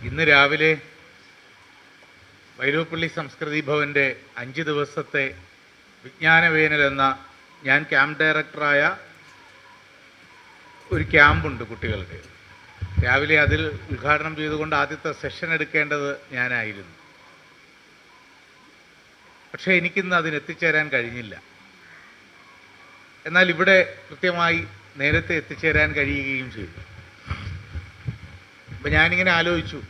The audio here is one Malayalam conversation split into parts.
ഇന്ന് രാവിലെ വൈലോപ്പള്ളി സംസ്കൃതി ഭവൻ്റെ 5 ദിവസത്തെ വിജ്ഞാനവേനൽ എന്ന ഞാൻ ക്യാമ്പ് ഡയറക്ടറായ ഒരു ക്യാമ്പുണ്ട് കുട്ടികളുടെ. രാവിലെ അതിൽ ഉദ്ഘാടനം ചെയ്തുകൊണ്ട് ആദ്യത്തെ സെഷൻ എടുക്കേണ്ടത് ഞാനായിരുന്നു. പക്ഷേ എനിക്കിന്ന് അതിനെത്തിച്ചേരാൻ കഴിഞ്ഞില്ല. എന്നാൽ ഇവിടെ കൃത്യമായി നേരത്തെ എത്തിച്ചേരാൻ കഴിയുകയും ചെയ്തു. അപ്പം ഞാനിങ്ങനെ ആലോചിച്ചു,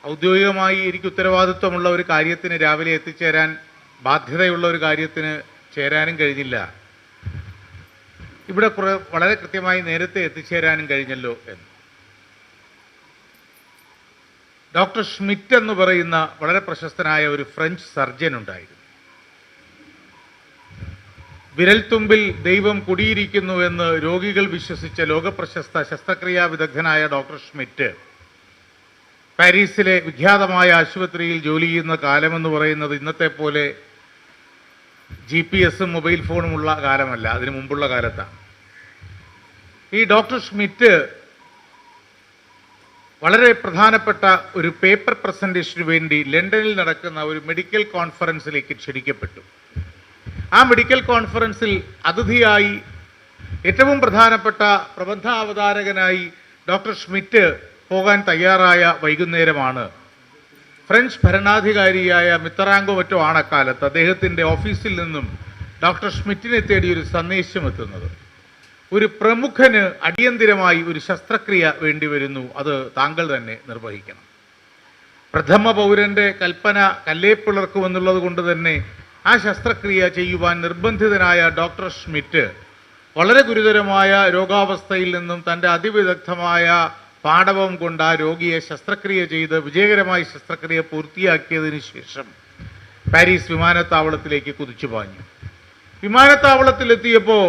ഔദ്യോഗികമായി എനിക്ക് ഉത്തരവാദിത്വമുള്ള ഒരു കാര്യത്തിന് രാവിലെ എത്തിച്ചേരാൻ ബാധ്യതയുള്ള ഒരു കാര്യത്തിന് ചേരാനും കഴിഞ്ഞില്ല. ഇവിടെ വളരെ കൃത്യമായി നേരത്തെ എത്തിച്ചേരാനും കഴിഞ്ഞല്ലോ എന്ന്. ഡോക്ടർ ഷ്മിറ്റ് എന്ന് പറയുന്ന വളരെ പ്രശസ്തനായ ഒരു ഫ്രഞ്ച് സർജൻ ഉണ്ടായിരുന്നു. വിരൽത്തുമ്പിൽ ദൈവം കുടിയിരിക്കുന്നു എന്ന് രോഗികൾ വിശ്വസിച്ച ലോകപ്രശസ്ത ശസ്ത്രക്രിയാ വിദഗ്ധനായ ഡോക്ടർ ഷ്മിറ്റ് പാരീസിലെ വിഖ്യാതമായ ആശുപത്രിയിൽ ജോലി ചെയ്യുന്ന കാലമെന്ന് പറയുന്നത് ഇന്നത്തെ പോലെ GPS-ഉം മൊബൈൽ ഫോണും ഉള്ള കാലമല്ല, അതിനു മുമ്പുള്ള കാലത്താണ്. ഈ ഡോക്ടർ ഷ്മിറ്റ് വളരെ പ്രധാനപ്പെട്ട ഒരു പേപ്പർ പ്രസൻറ്റേഷന് വേണ്ടി ലണ്ടനിൽ നടക്കുന്ന ഒരു മെഡിക്കൽ കോൺഫറൻസിലേക്ക് ക്ഷണിക്കപ്പെട്ടു. ആ മെഡിക്കൽ കോൺഫറൻസിൽ അതിഥിയായി ഏറ്റവും പ്രധാനപ്പെട്ട പ്രബന്ധാവതാരകനായി ഡോക്ടർ ഷ്മിറ്റ് പോകാൻ തയ്യാറായ വൈകുന്നേരമാണ് ഫ്രഞ്ച് ഭരണാധികാരിയായ മിത്തറാങ്കോ മറ്റോ ആണ് അക്കാലത്ത് അദ്ദേഹത്തിൻ്റെ ഓഫീസിൽ നിന്നും ഡോക്ടർ ഷ്മിറ്റിനെ തേടി ഒരു സന്ദേശം എത്തുന്നത്. ഒരു പ്രമുഖന് അടിയന്തിരമായി ഒരു ശസ്ത്രക്രിയ വേണ്ടി വരുന്നു, അത് താങ്കൾ തന്നെ നിർവഹിക്കണം. പ്രഥമ പൗരൻ്റെ കൽപ്പന കല്ലേ പിളർക്കുമെന്നുള്ളത് കൊണ്ട് തന്നെ ആ ശസ്ത്രക്രിയ ചെയ്യുവാൻ നിർബന്ധിതനായ ഡോക്ടർ ഷ്മിറ്റ് വളരെ ഗുരുതരമായ രോഗാവസ്ഥയിൽ നിന്നും തൻ്റെ അതിവിദഗ്ധമായ പാടവം കൊണ്ട് ആ രോഗിയെ ശസ്ത്രക്രിയ ചെയ്ത് വിജയകരമായി ശസ്ത്രക്രിയ പൂർത്തിയാക്കിയതിന് ശേഷം പാരീസ് വിമാനത്താവളത്തിലേക്ക് കുതിച്ചു പാഞ്ഞു. വിമാനത്താവളത്തിലെത്തിയപ്പോൾ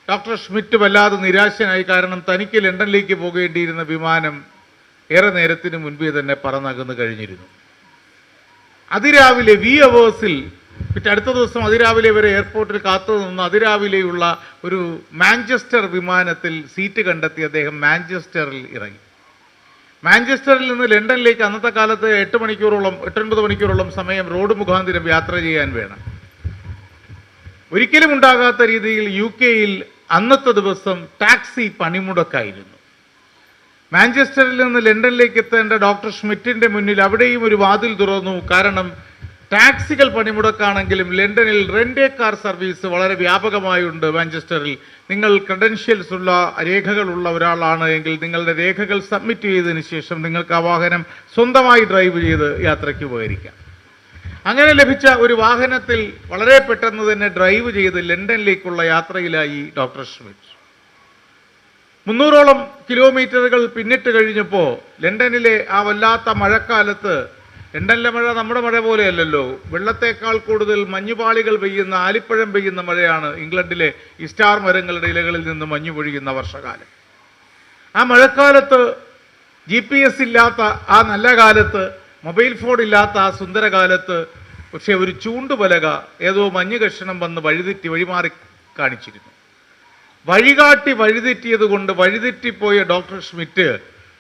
ഡോക്ടർ ഷ്മിറ്റ് വല്ലാതെ നിരാശനായി. കാരണം തനിക്ക് ലണ്ടനിലേക്ക് പോകേണ്ടിയിരുന്ന വിമാനം ഏറെ നേരത്തിന് മുൻപേ തന്നെ പറന്നകന്ന് കഴിഞ്ഞിരുന്നു. അതിരാവിലെ അവേഴ്സിൽ പിന്നെ അടുത്ത ദിവസം അതിരാവിലെ വരെ എയർപോർട്ടിൽ കാത്തു നിന്ന് അതിരാവിലെയുള്ള ഒരു മാഞ്ചസ്റ്റർ വിമാനത്തിൽ സീറ്റ് കണ്ടെത്തി അദ്ദേഹം മാഞ്ചസ്റ്ററിൽ ഇറങ്ങി. മാഞ്ചസ്റ്ററിൽ നിന്ന് ലണ്ടനിലേക്ക് അന്നത്തെ കാലത്ത് 8-9 മണിക്കൂറോളം സമയം റോഡ് മുഖാന്തരം യാത്ര ചെയ്യാൻ വേണം. ഒരിക്കലും ഉണ്ടാകാത്ത രീതിയിൽ UK-യിൽ അന്നത്തെ ദിവസം ടാക്സി പണിമുടക്കായിരുന്നു. മാഞ്ചസ്റ്ററിൽ നിന്ന് ലണ്ടനിലേക്ക് എത്തേണ്ട ഡോക്ടർ ഷ്മിറ്റിൻ്റെ മുന്നിൽ അവിടെയും ഒരു വാതിൽ തുറന്നു. കാരണം ടാക്സികൾ പണിമുടക്കാണെങ്കിലും ലണ്ടനിൽ റെൻ്റ് കാർ സർവീസ് വളരെ വ്യാപകമായുണ്ട്. മാഞ്ചസ്റ്ററിൽ നിങ്ങൾ ക്രെഡൻഷ്യൽസ് ഉള്ള രേഖകളുള്ള ഒരാളാണ് എങ്കിൽ നിങ്ങളുടെ രേഖകൾ സബ്മിറ്റ് ചെയ്തതിന് ശേഷം നിങ്ങൾക്ക് ആ വാഹനം സ്വന്തമായി ഡ്രൈവ് ചെയ്ത് യാത്രയ്ക്ക് ഉപകരിക്കാം. അങ്ങനെ ലഭിച്ച ഒരു വാഹനത്തിൽ വളരെ പെട്ടെന്ന് തന്നെ ഡ്രൈവ് ചെയ്ത് ലണ്ടനിലേക്കുള്ള യാത്രയിലായി ഡോക്ടർ ഷ്മിറ്റ്. 300ഓളം കിലോമീറ്ററുകൾ പിന്നിട്ട് കഴിഞ്ഞപ്പോൾ ലണ്ടനിലെ ആ വല്ലാത്ത മഴക്കാലത്ത്, ലണ്ടനിലെ മഴ നമ്മുടെ മഴ പോലെയല്ലല്ലോ, വെള്ളത്തേക്കാൾ കൂടുതൽ മഞ്ഞുപാളികൾ പെയ്യുന്ന, ആലിപ്പഴം പെയ്യുന്ന മഴയാണ് ഇംഗ്ലണ്ടിലെ ഈ സ്റ്റാർ മരങ്ങളുടെ ഇലകളിൽ നിന്ന് മഞ്ഞു പൊഴിയുന്ന വർഷകാലം. ആ മഴക്കാലത്ത് GPS ഇല്ലാത്ത ആ നല്ല കാലത്ത്, മൊബൈൽ ഫോൺ ഇല്ലാത്ത ആ സുന്ദരകാലത്ത് പക്ഷേ ഒരു ചൂണ്ടുപലക ഏതോ മഞ്ഞ് കഷണം വന്ന് വഴിമാറി കാണിച്ചിരുന്നു. വഴികാട്ടി വഴിതെറ്റിയത് കൊണ്ട് വഴിതെറ്റിപ്പോയ ഡോക്ടർ ഷ്മിറ്റ്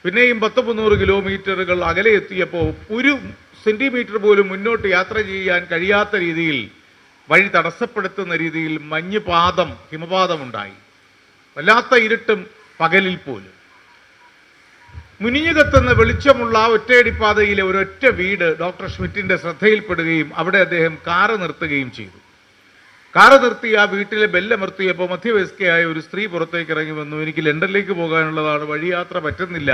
പിന്നെയും 10-300 കിലോമീറ്ററുകൾ അകലെ എത്തിയപ്പോൾ 1 സെൻറ്റിമീറ്റർ പോലും മുന്നോട്ട് യാത്ര ചെയ്യാൻ കഴിയാത്ത രീതിയിൽ, വഴി തടസ്സപ്പെടുത്തുന്ന രീതിയിൽ ഹിമപാതമുണ്ടായി. വല്ലാത്ത ഇരുട്ടും പകലിൽ പോലും. മുനിഞ്ഞു കത്തുന്ന വെളിച്ചമുള്ള ആ ഒറ്റയടിപ്പാതയിലെ ഒരൊറ്റ വീട് ഡോക്ടർ ഷ്മിറ്റിൻ്റെ ശ്രദ്ധയിൽപ്പെടുകയും അവിടെ അദ്ദേഹം കാറ് നിർത്തുകയും ചെയ്തു. കാറ് നിർത്തി ആ വീട്ടിലെ ബെല്ലമർത്തിയപ്പോൾ മധ്യവയസ്കയായ ഒരു സ്ത്രീ പുറത്തേക്ക് ഇറങ്ങി വന്നു. എനിക്ക് ലണ്ടനിലേക്ക് പോകാനുള്ളതാണ്, വഴിയാത്ര പറ്റുന്നില്ല,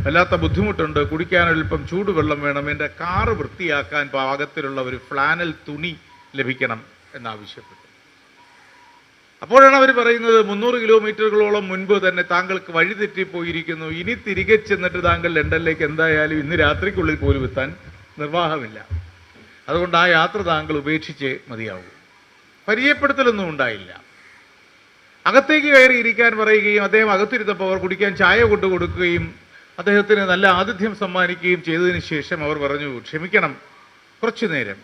വല്ലാത്ത ബുദ്ധിമുട്ടുണ്ട്, കുടിക്കാനൊരൽപ്പം ചൂടുവെള്ളം വേണം, എൻ്റെ കാറ് വൃത്തിയാക്കാൻ പാകത്തിലുള്ള ഒരു ഫ്ലാനൽ തുണി ലഭിക്കണം എന്നാവശ്യപ്പെട്ടു. അപ്പോഴാണ് അവർ പറയുന്നത്, 300 കിലോമീറ്ററുകളോളം മുൻപ് തന്നെ താങ്കൾക്ക് വഴിതെറ്റിപ്പോയിരിക്കുന്നു, ഇനി തിരികെ ചെന്നിട്ട് താങ്കൾ ലണ്ടനിലേക്ക് എന്തായാലും ഇന്ന് രാത്രിക്കുള്ളിൽ പോലും എത്താൻ നിർവാഹമില്ല, അതുകൊണ്ട് ആ യാത്ര താങ്കൾ ഉപേക്ഷിച്ചേ മതിയാവൂ. പരിചയപ്പെടുത്തലൊന്നും ഉണ്ടായില്ല. അകത്തേക്ക് കയറി ഇരിക്കാൻ പറയുകയും അദ്ദേഹം അകത്തിരുന്നപ്പോൾ അവർ കുടിക്കാൻ ചായ കൊണ്ടു കൊടുക്കുകയും അദ്ദേഹത്തിന് നല്ല ആതിഥ്യം സമ്മാനിക്കുകയും ചെയ്തതിന് ശേഷം അവർ പറഞ്ഞു, ക്ഷമിക്കണം, കുറച്ചു നേരം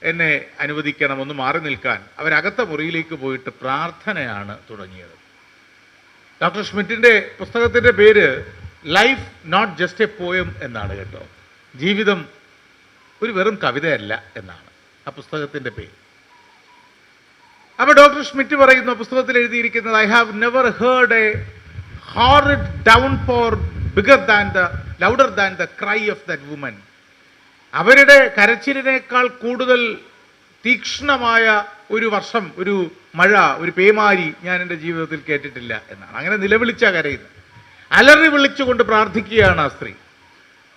എന്നെ അനുവദിക്കണം, ഒന്ന് മാറി നിൽക്കാൻ. അവരകത്ത മുറിയിലേക്ക് പോയിട്ട് പ്രാർത്ഥനയാണ് തുടങ്ങിയത്. ഡോക്ടർ ഷ്മിറ്റിൻ്റെ പുസ്തകത്തിൻ്റെ പേര് life not just a poem എന്നാണ് കേട്ടോ. ജീവിതം ഒരു വെറും കവിതയല്ല എന്നാണ് ആ പുസ്തകത്തിൻ്റെ പേര്. അപ്പോൾ ഡോക്ടർ ഷ്മിറ്റ് പറയുന്ന പുസ്തകത്തിൽ എഴുതിയിരിക്കുന്നത്, I have never heard a horrid down for bigger than the louder than the cry of that woman. അവരുടെ കരച്ചിലിനേക്കാൾ കൂടുതൽ തീക്ഷ്ണമായ ഒരു വർഷം, ഒരു മഴ, ഒരു പേമാരി ഞാൻ എൻ്റെ ജീവിതത്തിൽ കേട്ടിട്ടില്ല എന്നാണ്. അങ്ങനെ നിലവിളിച്ച കരയുന്നത്, അലറി വിളിച്ചുകൊണ്ട് പ്രാർത്ഥിക്കുകയാണ് ആ സ്ത്രീ.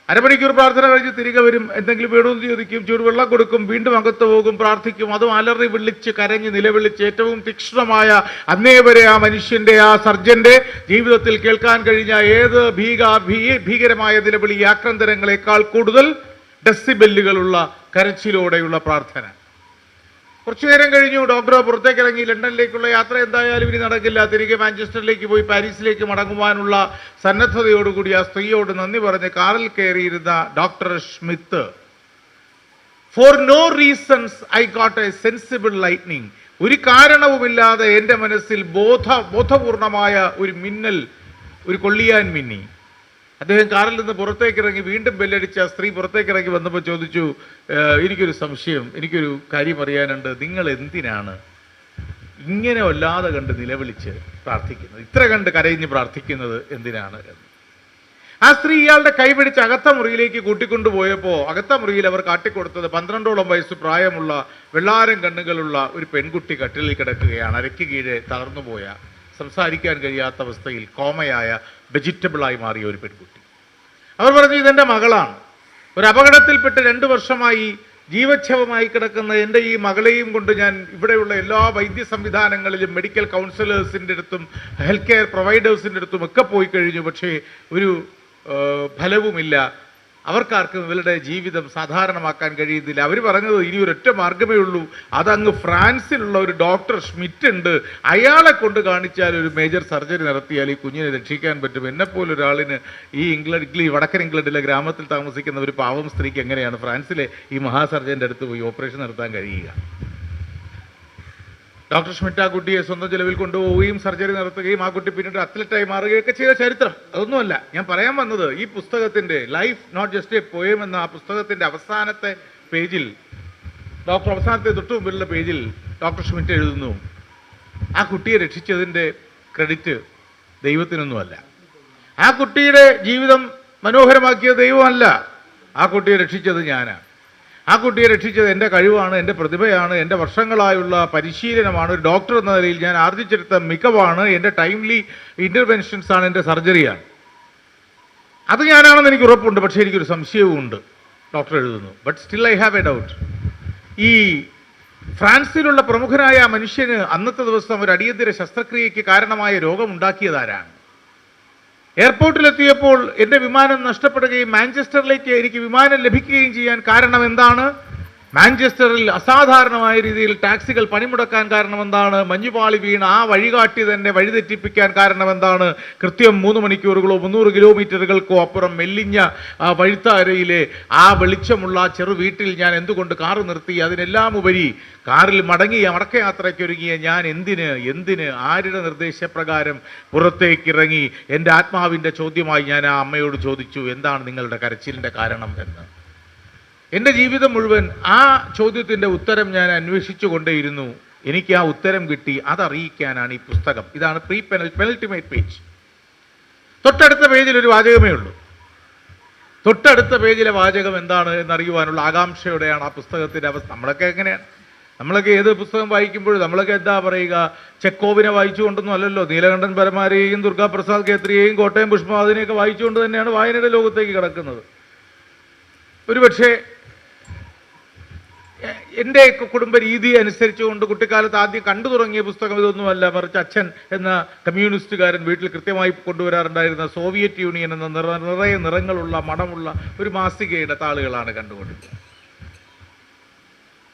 അരമണിക്കൂർ പ്രാർത്ഥന കഴിഞ്ഞ് തിരികെ വരും, എന്തെങ്കിലും വേണമെന്ന് ചോദിക്കും, ചൂടുവെള്ളം കൊടുക്കും, വീണ്ടും അകത്ത് പോകും, പ്രാർത്ഥിക്കും. അതും അലറി വിളിച്ച് കരഞ്ഞ് നിലവിളിച്ച് ഏറ്റവും തീക്ഷ്ണമായ അന്നേ വരെ ആ മനുഷ്യൻ്റെ, ആ സർജൻ്റെ ജീവിതത്തിൽ കേൾക്കാൻ കഴിഞ്ഞ ഏത് ഭീകരമായ നിലവിളി ആക്രന്തരങ്ങളെക്കാൾ കൂടുതൽ ഡെസിബെല്ലുകളുള്ള കരച്ചിലോടെയുള്ള പ്രാർത്ഥന. കുറച്ചു നേരം കഴിഞ്ഞു, ഡോക്ടർ പുറത്തേക്ക് ഇറങ്ങി. ലണ്ടനിലേക്കുള്ള യാത്ര എന്തായാലും ഇനി നടക്കില്ല, തിരികെ മാഞ്ചസ്റ്ററിലേക്ക് പോയി പാരീസിലേക്ക് മടങ്ങുവാനുള്ള സന്നദ്ധതയോടുകൂടി ആ സ്ത്രീയോട് നന്ദി പറഞ്ഞ് കാറിൽ കയറിയിരുന്ന doctor Schmidt, for no reasons I got a sensible lightning, ഒരു കാരണവുമില്ലാതെ എൻ്റെ മനസ്സിൽ ബോധപൂർണമായ ഒരു മിന്നൽ, ഒരു കൊള്ളിയാൻ മിന്നി. അദ്ദേഹം കാറിൽ നിന്ന് പുറത്തേക്ക് ഇറങ്ങി, വീണ്ടും ബെല്ലടിച്ച സ്ത്രീ പുറത്തേക്ക് ഇറങ്ങി വന്നപ്പോൾ ചോദിച്ചു, എനിക്കൊരു സംശയം, എനിക്കൊരു കാര്യം അറിയാനുണ്ട്, നിങ്ങൾ എന്തിനാണ് ഇങ്ങനെ വല്ലാതെ കണ്ട് നിലവിളിച്ച് പ്രാർത്ഥിക്കുന്നത്, ഇത്ര കണ്ട് കരയിഞ്ഞ് പ്രാർത്ഥിക്കുന്നത് എന്തിനാണ് എന്ന്. ആ സ്ത്രീ ഇയാളുടെ കൈപിടിച്ച് അകത്ത മുറിയിലേക്ക് കൂട്ടിക്കൊണ്ടുപോയപ്പോൾ അകത്ത മുറിയിൽ അവർ കാട്ടിക്കൊടുത്തത് 12ഓളം വയസ്സ് പ്രായമുള്ള വെള്ളാരം കണ്ണുകളുള്ള ഒരു പെൺകുട്ടി കട്ടിലിൽ കിടക്കുകയാണ്. അരയ്ക്ക് കീഴെ തളർന്നുപോയ, സംസാരിക്കാൻ കഴിയാത്ത അവസ്ഥയിൽ കോമയായ, വെജിറ്റബിളായി മാറിയ ഒരു പെൺകുട്ടി. അവർ പറഞ്ഞു, ഇതെൻ്റെ മകളാണ്. ഒരു അപകടത്തിൽപ്പെട്ട് 2 വർഷമായി ജീവച്ഛവമായി കിടക്കുന്ന എൻ്റെ ഈ മകളെയും കൊണ്ട് ഞാൻ ഇവിടെയുള്ള എല്ലാ വൈദ്യ സംവിധാനങ്ങളിലും, മെഡിക്കൽ കൗൺസിലേഴ്സിൻ്റെ അടുത്തും ഹെൽത്ത് കെയർ പ്രൊവൈഡേഴ്സിൻ്റെ അടുത്തും ഒക്കെ പോയി കഴിഞ്ഞു. പക്ഷേ ഒരു ഫലവുമില്ല. അവർക്കാർക്കും ഇവരുടെ ജീവിതം സാധാരണമാക്കാൻ കഴിയുന്നില്ല. അവർ പറഞ്ഞത് ഇനി ഒരൊറ്റ മാർഗമേ ഉള്ളൂ, അതങ്ങ് ഫ്രാൻസിലുള്ള ഒരു ഡോക്ടർ ഷ്മിറ്റ് ഉണ്ട്, അയാളെ കൊണ്ട് കാണിച്ചാൽ ഒരു മേജർ സർജറി നടത്തിയാൽ ഈ കുഞ്ഞിനെ രക്ഷിക്കാൻ പറ്റും. എന്നെപ്പോലൊരാളിന് ഈ വടക്കൻ ഇംഗ്ലണ്ടിലെ ഗ്രാമത്തിൽ താമസിക്കുന്ന ഒരു പാവം സ്ത്രീക്ക് എങ്ങനെയാണ് ഫ്രാൻസിലെ ഈ മഹാസർജൻ്റെ അടുത്ത് പോയി ഓപ്പറേഷൻ നടത്താൻ കഴിയുക? ഡോക്ടർ ഷ്മിറ്റ് ആ കുട്ടിയെ സ്വന്തം ചെലവിൽ കൊണ്ടുപോവുകയും സർജറി നടത്തുകയും ആ കുട്ടി പിന്നീട് അത്ലറ്റായി മാറുകയൊക്കെ ചെയ്ത ചരിത്രം. അതൊന്നുമല്ല ഞാൻ പറയാൻ വന്നത്. ഈ പുസ്തകത്തിൻ്റെ life not just a poem എന്ന ആ പുസ്തകത്തിൻ്റെ അവസാനത്തെ പേജിൽ, അവസാനത്തെ തൊട്ടു മുമ്പിലുള്ള പേജിൽ ഡോക്ടർ ഷ്മിറ്റ് എഴുതുന്നു, ആ കുട്ടിയെ രക്ഷിച്ചതിൻ്റെ ക്രെഡിറ്റ് ദൈവത്തിനൊന്നുമല്ല, ആ കുട്ടിയുടെ ജീവിതം മനോഹരമാക്കിയത് ദൈവമല്ല, ആ കുട്ടിയെ രക്ഷിച്ചത് ഞാനാണ്. ആ കുട്ടിയെ രക്ഷിച്ചത് എൻ്റെ കഴിവാണ്, എൻ്റെ പ്രതിഭയാണ്, എൻ്റെ വർഷങ്ങളായുള്ള പരിശീലനമാണ്, ഒരു ഡോക്ടർ എന്ന നിലയിൽ ഞാൻ ആർജിച്ചെടുത്ത മികവാണ്, എൻ്റെ ടൈംലി ഇൻ്റർവെൻഷൻസ് ആണ്, എൻ്റെ സർജറിയാണ്. അത് ഞാനാണെന്ന് എനിക്ക് ഉറപ്പുണ്ട്. പക്ഷേ എനിക്കൊരു സംശയവുമുണ്ട്, ഡോക്ടർ എഴുതുന്നു. But still I have A doubt. ഈ ഫ്രാൻസിലുള്ള പ്രമുഖനായ ആ മനുഷ്യന് അന്നത്തെ ദിവസം ഒരു അടിയന്തര ശസ്ത്രക്രിയയ്ക്ക് കാരണമായ രോഗമുണ്ടാക്കിയതാരാണ്? എയർപോർട്ടിലെത്തിയപ്പോൾ എൻ്റെ വിമാനം നഷ്ടപ്പെടുകയും മാഞ്ചസ്റ്ററിലേക്ക് എനിക്ക് വിമാനം ലഭിക്കുകയും ചെയ്യാൻ കാരണം എന്താണ്? മാഞ്ചസ്റ്ററിൽ അസാധാരണമായ രീതിയിൽ ടാക്സികൾ പണിമുടക്കാൻ കാരണം എന്താണ്? മഞ്ഞുപാളി വീണ് ആ വഴികാട്ടി തന്നെ വഴിതെറ്റിപ്പിക്കാൻ കാരണം എന്താണ്? കൃത്യം 3 മണിക്കൂറുകളോ 300 കിലോമീറ്ററുകൾക്കോ അപ്പുറം മെല്ലിഞ്ഞ ആ വഴിത്താരയിലെ ആ വെളിച്ചമുള്ള ചെറു വീട്ടിൽ ഞാൻ എന്തുകൊണ്ട് കാറ് നിർത്തി? അതിനെല്ലാം ഉപരി കാറിൽ മടക്കയാത്രയ്ക്ക് ഒരുങ്ങിയ ഞാൻ എന്തിന് ആരുടെ നിർദ്ദേശപ്രകാരം പുറത്തേക്കിറങ്ങി? എൻ്റെ ആത്മാവിൻ്റെ ചോദ്യമായി ഞാൻ ആ അമ്മയോട് ചോദിച്ചു, എന്താണ് നിങ്ങളുടെ കരച്ചിലിൻ്റെ കാരണം എന്ന്. എൻ്റെ ജീവിതം മുഴുവൻ ആ ചോദ്യത്തിൻ്റെ ഉത്തരം ഞാൻ അന്വേഷിച്ചു കൊണ്ടേയിരുന്നു. എനിക്ക് ആ ഉത്തരം കിട്ടി. അതറിയിക്കാനാണ് ഈ പുസ്തകം. ഇതാണ് പെനൽറ്റിമേറ്റ് പേജ്. തൊട്ടടുത്ത പേജിൽ ഒരു വാചകമേ ഉള്ളൂ. തൊട്ടടുത്ത പേജിലെ വാചകം എന്താണ് എന്നറിയുവാനുള്ള ആകാംക്ഷയോടെയാണ് ആ പുസ്തകത്തിൻ്റെ അവസ്ഥ. നമ്മളൊക്കെ ഏത് പുസ്തകം വായിക്കുമ്പോഴും നമ്മളൊക്കെ എന്താ പറയുക? ചെക്കോവിനെ വായിച്ചുകൊണ്ടൊന്നും അല്ലല്ലോ, നീലകണ്ഠൻ പരമാരെയും ദുർഗാപ്രസാദ് ഖേത്രിയെയും കോട്ടയം പുഷ്പമാതിനെയൊക്കെ വായിച്ചുകൊണ്ട് തന്നെയാണ് വായനയുടെ ലോകത്തേക്ക് കിടക്കുന്നത്. ഒരുപക്ഷെ എൻ്റെ കുടുംബ രീതി അനുസരിച്ചുകൊണ്ട് കുട്ടിക്കാലത്ത് ആദ്യം കണ്ടു തുടങ്ങിയ പുസ്തകം ഇതൊന്നുമല്ല, മറിച്ച് അച്ഛൻ എന്ന കമ്മ്യൂണിസ്റ്റുകാരൻ വീട്ടിൽ കൃത്യമായി കൊണ്ടുവരാറുണ്ടായിരുന്ന സോവിയറ്റ് യൂണിയൻ എന്ന നിറയെ നിറങ്ങളുള്ള മണമുള്ള ഒരു മാസികയുടെ താളുകളാണ് കണ്ടുകൊണ്ടിരുന്നത്.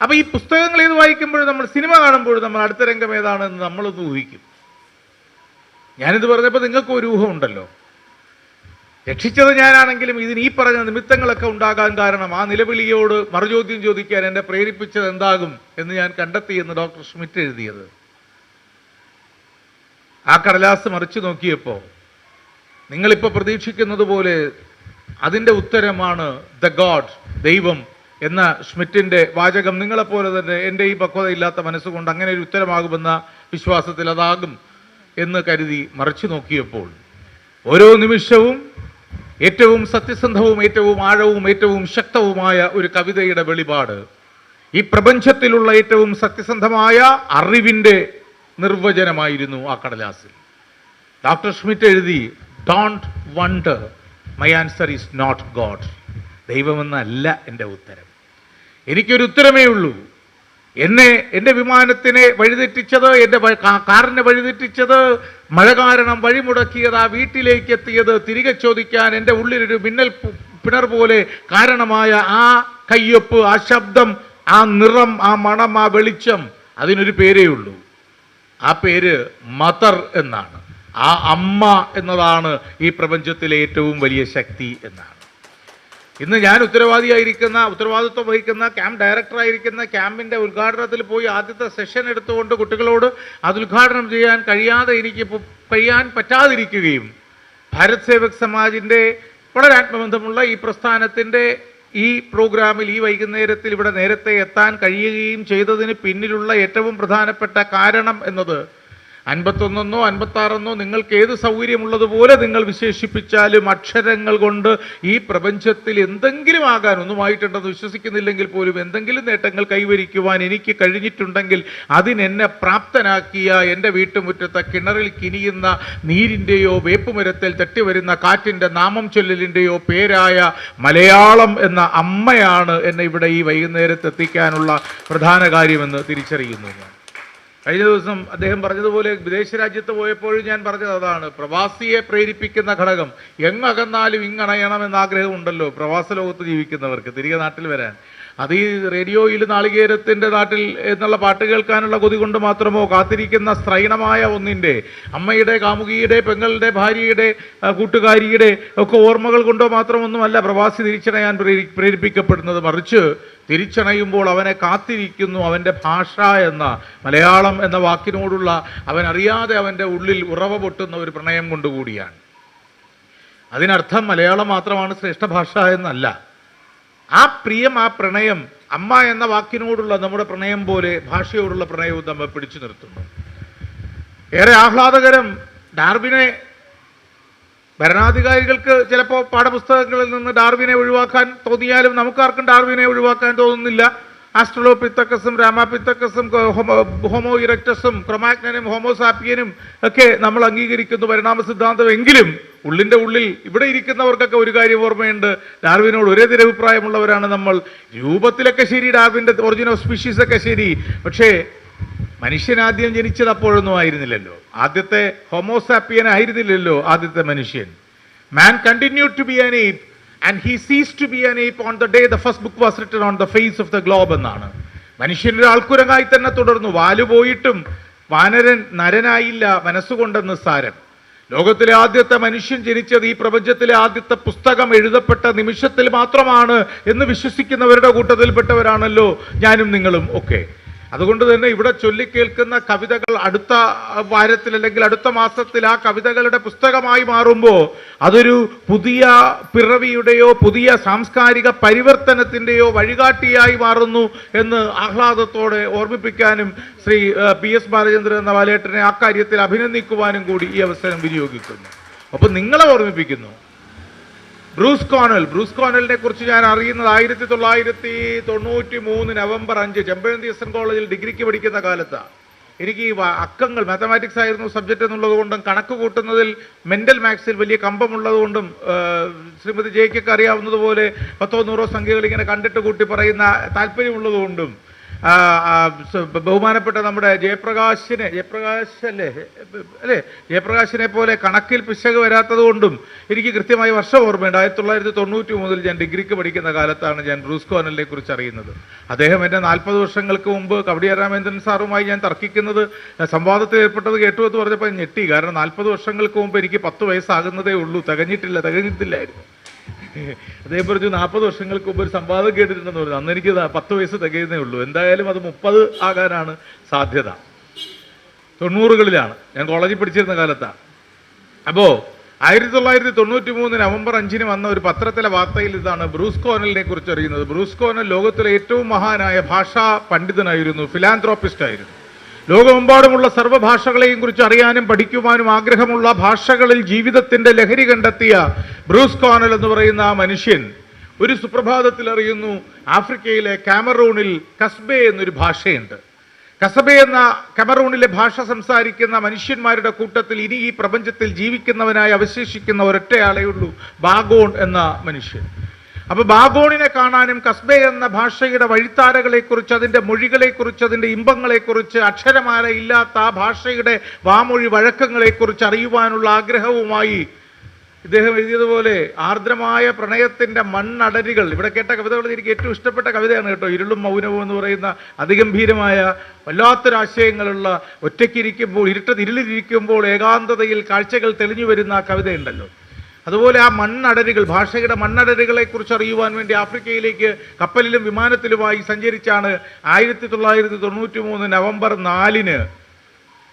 അപ്പോൾ ഈ പുസ്തകങ്ങൾ ഏത് വായിക്കുമ്പോഴും, നമ്മൾ സിനിമ കാണുമ്പോഴും നമ്മൾ അടുത്ത രംഗം ഏതാണെന്ന് നമ്മളൊന്ന് ഊഹിക്കും. ഞാനിത് പറഞ്ഞപ്പോൾ നിങ്ങൾക്ക് ഒരു ഊഹമുണ്ടല്ലോ. രക്ഷിച്ചത് ഞാനാണെങ്കിലും ഇതിന് ഈ പറഞ്ഞ നിമിത്തങ്ങളൊക്കെ ഉണ്ടാകാൻ കാരണം, ആ നിലവിളിയോട് മറുചോദ്യം ചോദിക്കാൻ എന്നെ പ്രേരിപ്പിച്ചത് എന്താകും എന്ന് ഞാൻ കണ്ടെത്തിയെന്ന് ഡോക്ടർ ഷ്മിറ്റ് എഴുതിയത്. ആ കടലാസ് മറിച്ചു നോക്കിയപ്പോൾ നിങ്ങളിപ്പോൾ പ്രതീക്ഷിക്കുന്നത് പോലെ അതിൻ്റെ ഉത്തരമാണ് ദ ഗോഡ്, ദൈവം എന്ന ഷ്മിറ്റിൻ്റെ വാചകം. നിങ്ങളെപ്പോലെ തന്നെ എൻ്റെ ഈ പക്വതയില്ലാത്ത മനസ്സുകൊണ്ട് അങ്ങനെ ഒരു ഉത്തരമാകുമെന്ന വിശ്വാസത്തിൽ അതാകും എന്ന് കരുതി മറിച്ചു നോക്കിയപ്പോൾ ഓരോ നിമിഷവും ഏറ്റവും സത്യസന്ധവും ഏറ്റവും ആഴവും ഏറ്റവും ശക്തവുമായ ഒരു കവിതയുടെ വെളിപാട്, ഈ പ്രപഞ്ചത്തിലുള്ള ഏറ്റവും സത്യസന്ധമായ അറിവിൻ്റെ നിർവചനമായിരുന്നു ആ കടലാസിൽ. ഡോക്ടർ ഷ്മിറ്റ് എഴുതി, don't wonder, my answer is not God. ദൈവമെന്നല്ല എൻ്റെ ഉത്തരം. എനിക്കൊരു ഉത്തരമേ ഉള്ളൂ. എൻ്റെ വിമാനത്തിനെ വഴിതെറ്റിച്ചത്, എൻ്റെ കാറിനെ വഴിതെറ്റിച്ചത്, മഴ കാരണം വഴിമുടക്കിയത്, ആ വീട്ടിലേക്ക് എത്തിയത്, തിരികെ ചോദിക്കാൻ എൻ്റെ ഉള്ളിലൊരു മിന്നൽ പിണർ പോലെ കാരണമായ ആ കയ്യൊപ്പ്, ആ ശബ്ദം, ആ നിറം, ആ മണം, ആ വെളിച്ചം, അതിനൊരു പേരേ ഉള്ളൂ. ആ പേര് മദർ എന്നാണ്. ആ അമ്മ എന്നതാണ് ഈ പ്രപഞ്ചത്തിലെ ഏറ്റവും വലിയ ശക്തി എന്നാണ്. ഇന്ന് ഞാൻ ഉത്തരവാദിത്വം വഹിക്കുന്ന ക്യാമ്പ് ഡയറക്ടറായിരിക്കുന്ന ക്യാമ്പിൻ്റെ ഉദ്ഘാടനത്തിൽ പോയി ആദ്യത്തെ സെഷൻ എടുത്തുകൊണ്ട് കുട്ടികളോട് അത് ഉദ്ഘാടനം ചെയ്യാൻ കഴിയാൻ പറ്റാതിരിക്കുകയും ഭാരത് സേവക് സമാജിൻ്റെ വളരെ ആത്മബന്ധമുള്ള ഈ പ്രസ്ഥാനത്തിൻ്റെ ഈ പ്രോഗ്രാമിൽ ഈ വൈകുന്നേരത്തിൽ ഇവിടെ നേരത്തെ എത്താൻ കഴിയുകയും ചെയ്തതിന് പിന്നിലുള്ള ഏറ്റവും പ്രധാനപ്പെട്ട കാരണം എന്നത് 51 56 നിങ്ങൾക്ക് ഏത് സൗകര്യമുള്ളതുപോലെ നിങ്ങൾ വിശേഷിപ്പിച്ചാലും അക്ഷരങ്ങൾ കൊണ്ട് ഈ പ്രപഞ്ചത്തിൽ എന്തെങ്കിലും ആകാൻ, ഒന്നുമായിട്ടുണ്ടെന്ന് വിശ്വസിക്കുന്നില്ലെങ്കിൽ പോലും എന്തെങ്കിലും നേട്ടങ്ങൾ കൈവരിക്കുവാൻ എനിക്ക് കഴിഞ്ഞിട്ടുണ്ടെങ്കിൽ അതിനെന്നെ പ്രാപ്തനാക്കിയ എൻ്റെ വീട്ടുമുറ്റത്തെ കിണറിൽ കിനിയുന്ന നീരിൻ്റെയോ വേപ്പുമരത്തിൽ തട്ടിവരുന്ന കാറ്റിൻ്റെ നാമം ചൊല്ലലിൻ്റെയോ പേരായ മലയാളം എന്ന അമ്മയാണ് എന്നെ ഇവിടെ ഈ വൈകുന്നേരത്ത് എത്തിക്കാനുള്ള പ്രധാന കാര്യമെന്ന് തിരിച്ചറിയുന്നു. കഴിഞ്ഞ ദിവസം അദ്ദേഹം പറഞ്ഞതുപോലെ വിദേശ രാജ്യത്ത് പോയപ്പോഴും ഞാൻ പറഞ്ഞത് അതാണ്. പ്രവാസിയെ പ്രേരിപ്പിക്കുന്ന ഘടകം എങ്ങകന്നാലും ഇങ്ങണയണമെന്ന ആഗ്രഹമുണ്ടല്ലോ പ്രവാസ ലോകത്ത് ജീവിക്കുന്നവർക്ക് തിരികെ നാട്ടിൽ വരാൻ. അത് ഈ റേഡിയോയിൽ നാളികേരത്തിൻ്റെ നാട്ടിൽ എന്നുള്ള പാട്ട് കേൾക്കാനുള്ള കൊതി കൊണ്ട് മാത്രമോ, കാത്തിരിക്കുന്ന സ്ത്രൈണമായ ഒന്നിൻ്റെ, അമ്മയുടെ, കാമുകിയുടെ, പെങ്ങളുടെ, ഭാര്യയുടെ, കൂട്ടുകാരിയുടെ ഒക്കെ ഓർമ്മകൾ കൊണ്ടോ മാത്രമൊന്നുമല്ല പ്രവാസി തിരിച്ചണയാൻ പ്രേരിപ്പിക്കപ്പെടുന്നത്. മറിച്ച് തിരിച്ചണയുമ്പോൾ അവനെ കാത്തിരിക്കുന്നു അവൻ്റെ ഭാഷ എന്ന മലയാളം എന്ന വാക്കിനോടുള്ള അവനറിയാതെ അവൻ്റെ ഉള്ളിൽ ഉറവ പൊട്ടുന്ന ഒരു പ്രണയം കൊണ്ടുകൂടിയാണ്. അതിനർത്ഥം മലയാളം മാത്രമാണ് ശ്രേഷ്ഠ ഭാഷ എന്നല്ല. ആ പ്രിയം, ആ പ്രണയം അമ്മ എന്ന വാക്കിനോടുള്ള നമ്മുടെ പ്രണയം പോലെ ഭാഷയോടുള്ള പ്രണയവും നമ്മെ പിടിച്ചു നിർത്തുന്നു. ഏറെ ആഹ്ലാദകരം, ഡാർവിനെ ഭരണാധികാരികൾക്ക് ചിലപ്പോൾ പാഠപുസ്തകങ്ങളിൽ നിന്ന് ഡാർവിനെ ഒഴിവാക്കാൻ തോന്നിയാലും നമുക്കാർക്കും ഡാർവിനെ ഒഴിവാക്കാൻ തോന്നുന്നില്ല. ആസ്ട്രലോപിത്തക്കസും രാമാപിത്തക്കസും ഹോമോ ഇറക്ടസും ക്രൊമാഗ്നനും ഹോമോസാപ്പിയനും ഒക്കെ നമ്മൾ അംഗീകരിക്കുന്നു പരിണാമ സിദ്ധാന്തം. എങ്കിലും ഉള്ളിൻ്റെ ഉള്ളിൽ ഇവിടെ ഇരിക്കുന്നവർക്കൊക്കെ ഒരു കാര്യം ഓർമ്മയുണ്ട്, ഡാർവിനോട് ഒരേ തിരഭിപ്രായമുള്ളവരാണ് നമ്മൾ. രൂപത്തിലൊക്കെ ശരി, ഡാർവിൻ്റെ ഒറിജിൻ ഓഫ് സ്പീഷീസ് ഒക്കെ ശരി, പക്ഷേ മനുഷ്യനാദ്യം ജനിച്ചത് അപ്പോഴൊന്നും ആയിരുന്നില്ലല്ലോ. ആദ്യത്തെ ഹോമോസാപ്പിയൻ ആയിരുന്നില്ലല്ലോ ആദ്യത്തെ മനുഷ്യൻ. Man continued to be an ape and he ceased to be an ape on the day the first book was written on the face of the globe എന്നാണ്. മനുഷ്യനൊരു ആൾക്കുരങ്ങായി തന്നെ തുടർന്നു. വാല് പോയിട്ടും വാനരൻ നരനായില്ല മനസ്സുകൊണ്ടെന്ന് സാരം. ലോകത്തിലെ ആദ്യത്തെ മനുഷ്യൻ ജനിച്ചത്, ഈ പ്രപഞ്ചത്തിലെ ആദ്യത്തെ പുസ്തകം എഴുതപ്പെട്ട നിമിഷത്തിൽ മാത്രമാണ് എന്ന് വിശ്വസിക്കുന്നവരുടെ കൂട്ടത്തിൽപ്പെട്ടവരാണല്ലോ ഞാനും നിങ്ങളും ഒക്കെ. അതുകൊണ്ട് തന്നെ ഇവിടെ ചൊല്ലിക്കേൾക്കുന്ന കവിതകൾ അടുത്ത വാരത്തിൽ അല്ലെങ്കിൽ അടുത്ത മാസത്തിൽ ആ കവിതകളുടെ പുസ്തകമായി മാറുമ്പോൾ അതൊരു പുതിയ പിറവിയുടെയോ പുതിയ സാംസ്കാരിക പരിവർത്തനത്തിൻ്റെയോ വഴികാട്ടിയായി മാറുന്നു എന്ന് ആഹ്ലാദത്തോടെ ഓർമ്മിപ്പിക്കാനും ശ്രീ PS ബാലചന്ദ്രൻ എന്ന ബാലേട്ടനെ ആ കാര്യത്തിൽ അഭിനന്ദിക്കുവാനും കൂടി ഈ അവസരം വിനിയോഗിക്കുന്നു. അപ്പം നിങ്ങളെ ഓർമ്മിപ്പിക്കുന്നു. ബ്രൂസ് കോണലിനെ കുറിച്ച് ഞാൻ അറിയുന്നത് 1993 നവംബർ 5 ചെമ്പഴന്തി SN കോളേജിൽ ഡിഗ്രിക്ക് പഠിക്കുന്ന കാലത്താണ്. എനിക്ക് ഈ അക്കങ്ങൾ, മാത്തമാറ്റിക്സ് ആയിരുന്നു സബ്ജക്റ്റ് എന്നുള്ളതുകൊണ്ടും കണക്ക് കൂട്ടുന്നതിൽ മെൻ്റൽ മാത്സിൽ വലിയ കമ്പമുള്ളതുകൊണ്ടും ശ്രീമതി ജയ്ക്കൊക്കെ അറിയാവുന്നതുപോലെ 10 100 സംഖ്യകൾ ഇങ്ങനെ കണ്ടിട്ട് കൂട്ടി പറയുന്ന താല്പര്യമുള്ളതുകൊണ്ടും ബഹുമാനപ്പെട്ട നമ്മുടെ ജയപ്രകാശിനെ പോലെ കണക്കിൽ പിശക് വരാത്തത് കൊണ്ടും എനിക്ക് കൃത്യമായി വർഷം ഓർമ്മയുണ്ട്. 1993 ഞാൻ ഡിഗ്രിക്ക് പഠിക്കുന്ന കാലത്താണ് ഞാൻ ബ്രൂസ് കോണലിനെ കുറിച്ച് അറിയുന്നത്. അദ്ദേഹം എൻ്റെ 40 വർഷങ്ങൾക്ക് മുമ്പ് കവടിയ രാമേന്ദ്രൻ സാറുമായി ഞാൻ തർക്കിക്കുന്നത്, സംവാദത്തിൽ ഏർപ്പെട്ടത് കേട്ടു എന്ന് പറഞ്ഞപ്പോൾ ഞെട്ടി. കാരണം 40 വർഷങ്ങൾക്ക് മുമ്പ് എനിക്ക് 10 വയസ്സാകുന്നതേ ഉള്ളൂ, തികഞ്ഞിട്ടില്ലായിരുന്നു. അദ്ദേഹം പറഞ്ഞു 40 വർഷങ്ങൾക്ക് മുമ്പ് ഒരു സംവാദം കേട്ടിട്ടുണ്ടെന്ന് പറഞ്ഞു. അന്ന് എനിക്ക് 10 വയസ്സ് തികയുന്നേ ഉള്ളൂ. എന്തായാലും അത് 30 ആകാനാണ് സാധ്യത. 90കളിലാണ്, ഞാൻ കോളേജിൽ പഠിച്ചിരുന്ന കാലത്താണ്. അപ്പോൾ 1993 നവംബർ 5 വന്ന ഒരു പത്രത്തിലെ വാർത്തയിൽ ഇതാണ് ബ്രൂസ് കോർണലിനെ കുറിച്ച് അറിയുന്നത്. ബ്രൂസ് കോർണൽ ലോകത്തിലെ ഏറ്റവും മഹാനായ ഭാഷാ പണ്ഡിതനായിരുന്നു, ഫിലാന്ത്രോപ്പിസ്റ്റ് ആയിരുന്നു. ലോകമെമ്പാടുമുള്ള സർവ്വഭാഷകളെയും കുറിച്ച് അറിയാനും പഠിക്കുവാനും ആഗ്രഹമുള്ള, ഭാഷകളിൽ ജീവിതത്തിന്റെ ലഹരി കണ്ടെത്തിയ ബ്രൂസ് കോർണൽ എന്ന് പറയുന്ന ആ മനുഷ്യൻ ഒരു സുപ്രഭാതത്തിൽ അറിയുന്നു, ആഫ്രിക്കയിലെ കാമറൂണിൽ കസ്ബെ എന്നൊരു ഭാഷയുണ്ട്. കസബെ എന്ന കമറൂണിലെ ഭാഷ സംസാരിക്കുന്ന മനുഷ്യന്മാരുടെ കൂട്ടത്തിൽ ഇനി ഈ പ്രപഞ്ചത്തിൽ ജീവിക്കുന്നവനായി അവശേഷിക്കുന്ന ഒരൊറ്റയാളേ ഉള്ളൂ, ബാഗോൺ എന്ന മനുഷ്യൻ. അപ്പോൾ ബാഗോണിനെ കാണാനും കസ്ബെ എന്ന ഭാഷയുടെ വഴിത്താരകളെക്കുറിച്ച്, അതിൻ്റെ മൊഴികളെക്കുറിച്ച്, അതിൻ്റെ ഇമ്പങ്ങളെക്കുറിച്ച്, അക്ഷരമാല ഇല്ലാത്ത ആ ഭാഷയുടെ വാമൊഴി വഴക്കങ്ങളെക്കുറിച്ച് അറിയുവാനുള്ള ആഗ്രഹവുമായി ഇദ്ദേഹം എഴുതിയതുപോലെ ആർദ്രമായ പ്രണയത്തിൻ്റെ മണ്ണടരികൾ. ഇവിടെ കേട്ട കവിതകളിൽ എനിക്ക് ഏറ്റവും ഇഷ്ടപ്പെട്ട കവിതയാണ് കേട്ടോ, ഇരുളും മൗനവും എന്ന് പറയുന്ന അതിഗംഭീരമായ വല്ലാത്തൊരാശയങ്ങളുള്ള, ഒറ്റയ്ക്കിരിക്കുമ്പോൾ ഇരുളിലിരിക്കുമ്പോൾ ഏകാന്തതയിൽ കാഴ്ചകൾ തെളിഞ്ഞു വരുന്ന ആ കവിതയുണ്ടല്ലോ. അതുപോലെ ആ മണ്ണടരുകൾ, ഭാഷയുടെ മണ്ണടരുകളെക്കുറിച്ച് അറിയുവാൻ വേണ്ടി ആഫ്രിക്കയിലേക്ക് കപ്പലിലും വിമാനത്തിലുമായി സഞ്ചരിച്ചാണ് 1993 നവംബർ 4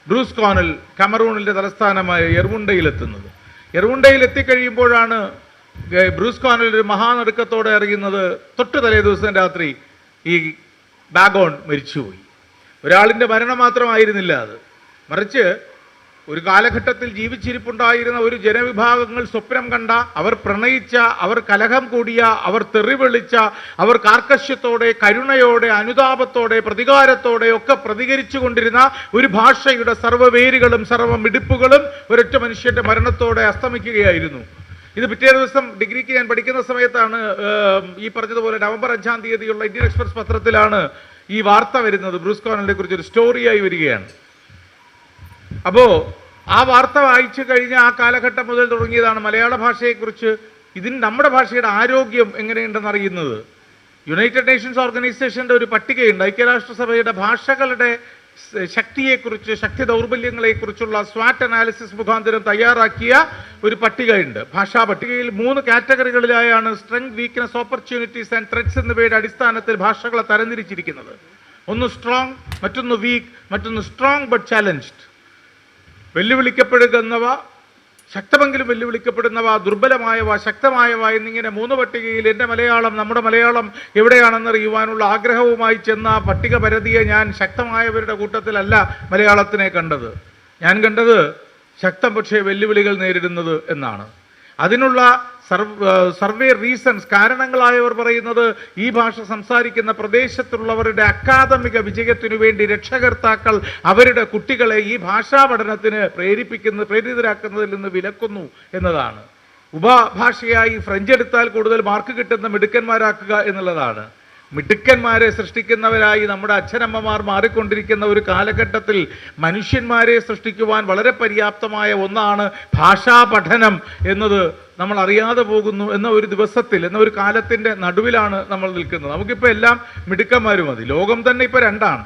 ബ്രൂസ് കോർണൽ കമറൂണിൻ്റെ തലസ്ഥാനമായ യർവുണ്ടയിലെത്തുന്നത്. യർവുണ്ടയിൽ എത്തിക്കഴിയുമ്പോഴാണ് ബ്രൂസ് കോർണൽ ഒരു മഹാനടുക്കത്തോടെ അറിയുന്നത്, തൊട്ട് തലേ ദിവസം രാത്രി ഈ ബാഗോൺ മരിച്ചുപോയി. ഒരാളിൻ്റെ മരണം മാത്രമായിരുന്നില്ല അത്, മറിച്ച് ഒരു കാലഘട്ടത്തിൽ ജീവിച്ചിരിപ്പുണ്ടായിരുന്ന ഒരു ജനവിഭാഗങ്ങൾ സ്വപ്നം കണ്ട, അവർ പ്രണയിച്ച, അവർ കലഹം കൂടിയ, അവർ തെറിവിളിച്ച, അവർ കാർക്കശ്യത്തോടെ, കരുണയോടെ, അനുതാപത്തോടെ, പ്രതികാരത്തോടെ ഒക്കെ പ്രതികരിച്ചു കൊണ്ടിരുന്ന ഒരു ഭാഷയുടെ സർവ്വവേരുകളും സർവ്വമിടിപ്പുകളും ഒരൊറ്റ മനുഷ്യൻ്റെ മരണത്തോടെ അസ്തമിക്കുകയായിരുന്നു. ഇത് പിറ്റേ ദിവസം ഡിഗ്രിക്ക് ഞാൻ പഠിക്കുന്ന സമയത്താണ് ഈ പറഞ്ഞതുപോലെ നവംബർ 5 ഇന്ത്യൻ എക്സ്പ്രസ് പത്രത്തിലാണ് ഈ വാർത്ത വരുന്നത്. ബ്രൂസ് കോർണലിനെ കുറിച്ച് ഒരു സ്റ്റോറിയായി വരികയാണ്. അപ്പോൾ ആ വാർത്ത വായിച്ചു കഴിഞ്ഞ ആ കാലഘട്ടം മുതൽ തുടങ്ങിയതാണ് മലയാള ഭാഷയെക്കുറിച്ച്, നമ്മുടെ ഭാഷയുടെ ആരോഗ്യം എങ്ങനെയുണ്ടെന്ന് അറിയുന്നത്. യുണൈറ്റഡ് നേഷൻസ് ഓർഗനൈസേഷൻ്റെ ഒരു പട്ടികയുണ്ട്, ഐക്യരാഷ്ട്രസഭയുടെ ഭാഷകളുടെ ശക്തിയെക്കുറിച്ച്, ശക്തി ദൗർബല്യങ്ങളെക്കുറിച്ചുള്ള സ്വാറ്റ് അനാലിസിസ് മുഖാന്തരം തയ്യാറാക്കിയ ഒരു പട്ടികയുണ്ട്. ഭാഷാ പട്ടികയിൽ 3 കാറ്റഗറികളിലായാണ് strength, weakness, opportunities and threats എന്നിവയുടെ അടിസ്ഥാനത്തിൽ ഭാഷകളെ തരംതിരിച്ചിരിക്കുന്നത്. ഒന്ന് സ്ട്രോങ്, മറ്റൊന്ന് വീക്ക്, മറ്റൊന്ന് സ്ട്രോങ് ബട്ട് ചാലഞ്ച്ഡ്. വെല്ലുവിളിക്കപ്പെടുന്നവ, ശക്തമെങ്കിലും വെല്ലുവിളിക്കപ്പെടുന്നവ, ദുർബലമായവ, ശക്തമായവ എന്നിങ്ങനെ 3 പട്ടികയിൽ എൻ്റെ മലയാളം, നമ്മുടെ മലയാളം എവിടെയാണെന്നറിയുവാനുള്ള ആഗ്രഹവുമായി ചെന്ന പട്ടിക പരതിയെ ഞാൻ ശക്തമായവരുടെ കൂട്ടത്തിലല്ല മലയാളത്തിനെ കണ്ടത്. ഞാൻ കണ്ടത് ശക്തം പക്ഷേ വെല്ലുവിളികൾ നേരിടുന്നത് എന്നാണ്. അതിനുള്ള സർവേ റീസൺസ്, കാരണങ്ങളായവർ പറയുന്നത്, ഈ ഭാഷ സംസാരിക്കുന്ന പ്രദേശത്തുള്ളവരുടെ അക്കാദമിക വിജയത്തിനു വേണ്ടി രക്ഷകർത്താക്കൾ അവരുടെ കുട്ടികളെ ഈ ഭാഷാ പഠനത്തിന് പ്രേരിതരാക്കുന്നതിൽ നിന്ന് വിലക്കുന്നു എന്നതാണ്. ഉപഭാഷയായി ഫ്രഞ്ച് എടുത്താൽ കൂടുതൽ മാർക്ക് കിട്ടുന്ന മിടുക്കന്മാരാക്കുക എന്നുള്ളതാണ്. മിടുക്കന്മാരെ സൃഷ്ടിക്കുന്നവരായി നമ്മുടെ അച്ഛനമ്മമാർ മാറിക്കൊണ്ടിരിക്കുന്ന ഒരു കാലഘട്ടത്തിൽ മനുഷ്യന്മാരെ സൃഷ്ടിക്കുവാൻ വളരെ പര്യാപ്തമായ ഒന്നാണ് ഭാഷാ പഠനം എന്നത് നമ്മൾ അറിയാതെ പോകുന്നു എന്ന ഒരു ദിവസത്തിൽ, എന്ന ഒരു കാലത്തിൻ്റെ നടുവിലാണ് നമ്മൾ നിൽക്കുന്നത്. നമുക്കിപ്പോൾ എല്ലാം മിടുക്കന്മാരും മതി. ലോകം തന്നെ ഇപ്പോൾ 2ആണ്.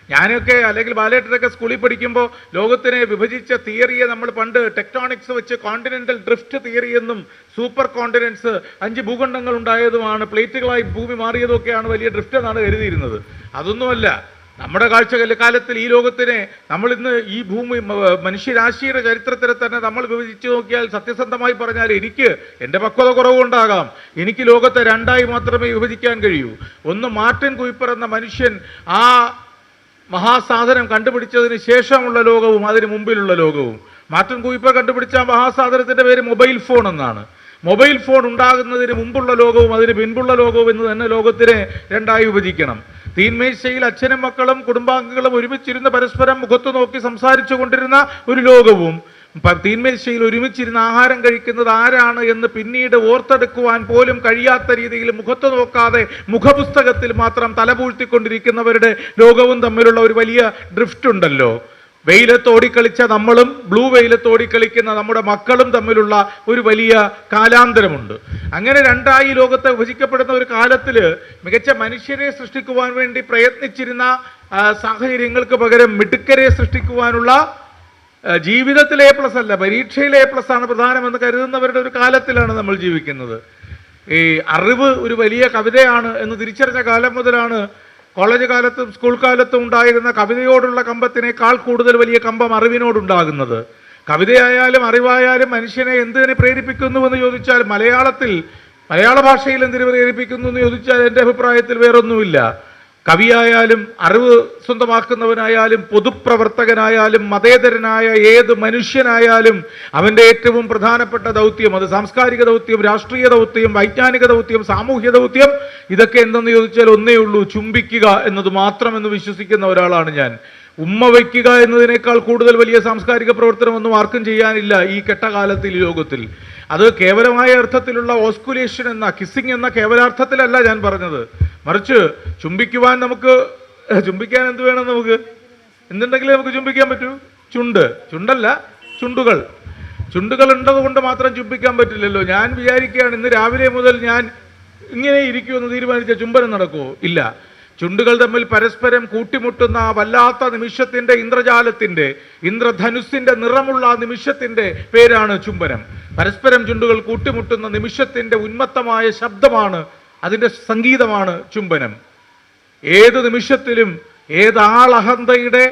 ഞാനൊക്കെ അല്ലെങ്കിൽ ബാലേട്ടനൊക്കെ സ്കൂളിൽ പഠിക്കുമ്പോൾ ലോകത്തിനെ വിഭജിച്ച തിയറിയെ നമ്മൾ പണ്ട് ടെക്ടോണിക്സ് വെച്ച് കോണ്ടിനെൻ്റൽ ഡ്രിഫ്റ്റ് തിയറി എന്നും, സൂപ്പർ കോണ്ടിനെൻസ് 5 ഭൂഖണ്ഡങ്ങൾ ഉണ്ടായതുമാണ്, പ്ലേറ്റുകളായി ഭൂമി മാറിയതൊക്കെയാണ് വലിയ ഡ്രിഫ്റ്റ് എന്നാണ് കരുതിയിരുന്നത്. അതൊന്നുമല്ല. നമ്മുടെ കാലത്തിൽ ഈ ലോകത്തിനെ നമ്മളിന്ന് ഈ ഭൂമി മനുഷ്യരാശിയുടെ ചരിത്രത്തിൽ തന്നെ നമ്മൾ വിഭജിച്ച് നോക്കിയാൽ, സത്യസന്ധമായി പറഞ്ഞാൽ എനിക്ക് എൻ്റെ പക്വത കുറവുണ്ടാകാം, എനിക്ക് ലോകത്തെ 2ആയി മാത്രമേ വിഭജിക്കാൻ കഴിയൂ. ഒന്ന് മാർട്ടിൻ കുയിപ്പർ എന്ന മനുഷ്യൻ ആ മഹാസാധനം കണ്ടുപിടിച്ചതിന് ശേഷമുള്ള ലോകവും അതിന് മുമ്പിലുള്ള ലോകവും. മാർട്ടിൻ കുയിപ്പർ കണ്ടുപിടിച്ച മഹാസാധനത്തിൻ്റെ പേര് മൊബൈൽ ഫോൺ എന്നാണ്. മൊബൈൽ ഫോൺ ഉണ്ടാകുന്നതിന് മുമ്പുള്ള ലോകവും അതിന് പിൻപുള്ള ലോകവും എന്ന് തന്നെ ലോകത്തിനെ 2ആയി വിഭജിക്കണം. തീന്മേശയിൽ അച്ഛനും മക്കളും കുടുംബാംഗങ്ങളും ഒരുമിച്ചിരുന്ന് പരസ്പരം മുഖത്ത് നോക്കി സംസാരിച്ചു കൊണ്ടിരുന്ന ഒരു ലോകവും, തീന്മേശയിൽ ഒരുമിച്ചിരുന്ന് ആഹാരം കഴിക്കുന്നത് ആരാണ് എന്ന് പിന്നീട് ഓർത്തെടുക്കുവാൻ പോലും കഴിയാത്ത രീതിയിൽ മുഖത്ത് നോക്കാതെ മുഖപുസ്തകത്തിൽ മാത്രം തലപൂഴ്ത്തിക്കൊണ്ടിരിക്കുന്നവരുടെ ലോകവും തമ്മിലുള്ള ഒരു വലിയ ഡ്രിഫ്റ്റ് ഉണ്ടല്ലോ. വെയിലത്തോടിക്കളിച്ച നമ്മളും ബ്ലൂ വെയിലത്തോടിക്കളിക്കുന്ന നമ്മുടെ മക്കളും തമ്മിലുള്ള ഒരു വലിയ കാലാന്തരമുണ്ട്. അങ്ങനെ 2ആയി ലോകത്തെ വിഭജിക്കപ്പെടുന്ന ഒരു കാലത്തിൽ മികച്ച മനുഷ്യരെ സൃഷ്ടിക്കുവാൻ വേണ്ടി പ്രയത്നിച്ചിരുന്ന സാഹചര്യങ്ങൾക്ക് പകരം മിടുക്കരെ സൃഷ്ടിക്കുവാനുള്ള, ജീവിതത്തിലെ A+ അല്ല പരീക്ഷയിലെ A+ ആണ് പ്രധാനമെന്ന് കരുതുന്നവരുടെ ഒരു കാലത്തിലാണ് നമ്മൾ ജീവിക്കുന്നത്. ഈ അറിവ് ഒരു വലിയ കവിതയാണ് എന്ന് തിരിച്ചറിഞ്ഞ കാലം മുതലാണ് കോളേജ് കാലത്തും സ്കൂൾ കാലത്തും ഉണ്ടായിരുന്ന കവിതയോടുള്ള കമ്പത്തിനേക്കാൾ കൂടുതൽ വലിയ കമ്പം അറിവിനോടുണ്ടാകുന്നത്. കവിതയായാലും അറിവായാലും മനുഷ്യനെ എന്തിനെ പ്രേരിപ്പിക്കുന്നുവെന്ന് ചോദിച്ചാൽ മലയാള ഭാഷയിൽ എന്തിനു പ്രേരിപ്പിക്കുന്നു എന്ന് ചോദിച്ചാൽ എൻ്റെ അഭിപ്രായത്തിൽ വേറൊന്നുമില്ല. കവിയായാലും അറിവ് സ്വന്തമാക്കുന്നവനായാലും പൊതുപ്രവർത്തകനായാലും മതേതരനായ ഏത് മനുഷ്യനായാലും അവൻ്റെ ഏറ്റവും പ്രധാനപ്പെട്ട ദൗത്യം, അത് സാംസ്കാരിക ദൗത്യം, രാഷ്ട്രീയ ദൗത്യം, വൈജ്ഞാനിക ദൗത്യം, സാമൂഹ്യ ദൗത്യം, ഇതൊക്കെ എന്തെന്ന് ചോദിച്ചാൽ ഒന്നേ ഉള്ളൂ, ചുംബിക്കുക എന്നത് മാത്രമെന്ന് വിശ്വസിക്കുന്ന ഒരാളാണ് ഞാൻ. ഉമ്മ വയ്ക്കുക എന്നതിനേക്കാൾ കൂടുതൽ വലിയ സാംസ്കാരിക പ്രവർത്തനമൊന്നും ആർക്കും ചെയ്യാനില്ല ഈ കെട്ടകാലത്തിൽ, ഈ ലോകത്തിൽ. അത് കേവലമായ അർത്ഥത്തിലുള്ള ഓസ്കുലേഷൻ എന്ന കിസ്സിങ് എന്ന കേവലാർത്ഥത്തിലല്ല ഞാൻ പറഞ്ഞത്. മറിച്ച് ചുംബിക്കുവാൻ ചുംബിക്കാൻ എന്ത് വേണം? എന്തുണ്ടെങ്കിലും നമുക്ക് ചുംബിക്കാൻ പറ്റൂ. ചുണ്ടല്ല ചുണ്ടുകൾ ഉണ്ടതുകൊണ്ട് മാത്രം ചുംബിക്കാൻ പറ്റില്ലല്ലോ. ഞാൻ വിചാരിക്കുകയാണ് ഇന്ന് രാവിലെ മുതൽ ഞാൻ ഇങ്ങനെ ഇരിക്കുമെന്ന് തീരുമാനിച്ച ചുംബനം നടക്കുമോ? ഇല്ല. ചുണ്ടുകൾ തമ്മിൽ പരസ്പരം കൂട്ടിമുട്ടുന്ന വല്ലാത്ത നിമിഷത്തിന്റെ, ഇന്ദ്രധനുസിന്റെ നിറമുള്ള നിമിഷത്തിന്റെ പേരാണ് ചുംബനം. പരസ്പരം ചുണ്ടുകൾ കൂട്ടിമുട്ടുന്ന നിമിഷത്തിന്റെ ഉന്മത്തമായ ശബ്ദമാണ്, അതിൻ്റെ സംഗീതമാണ് ചുംബനം. ഏത് നിമിഷത്തിലും ഏത് ആളഹന്തയുടെ,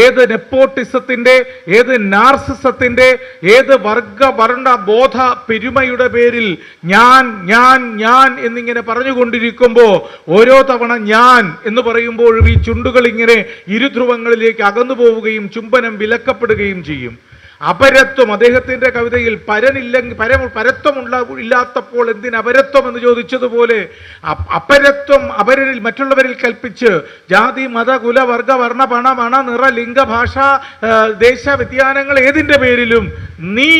ഏത് നെപ്പോട്ടിസത്തിന്റെ, ഏത് നാർസിസത്തിന്റെ, ഏത് വർണ്ണ ബോധ പെരുമയുടെ പേരിൽ ഞാൻ എന്നിങ്ങനെ പറഞ്ഞുകൊണ്ടിരിക്കുമ്പോൾ ഓരോ തവണ ഞാൻ എന്ന് പറയുമ്പോഴും ഈ ചുണ്ടുകൾ ഇങ്ങനെ ഇരുധ്രുവങ്ങളിലേക്ക് അകന്നു പോവുകയും ചുംബനം വിലക്കപ്പെടുകയും ചെയ്യും. അപരത്വം, അദ്ദേഹത്തിന്റെ കവിതയിൽ ഇല്ലാത്തപ്പോൾ എന്തിനപരത്വം എന്ന് ചോദിച്ചതുപോലെ അപരത്വം അപരരിൽ, മറ്റുള്ളവരിൽ കൽപ്പിച്ച് ജാതി മത കുല വർഗ വർണ്ണ പണ മണ നിറ ലിംഗ ഭാഷ ദേശ വ്യതിയാനങ്ങൾ ഏതിൻ്റെ പേരിലും നീ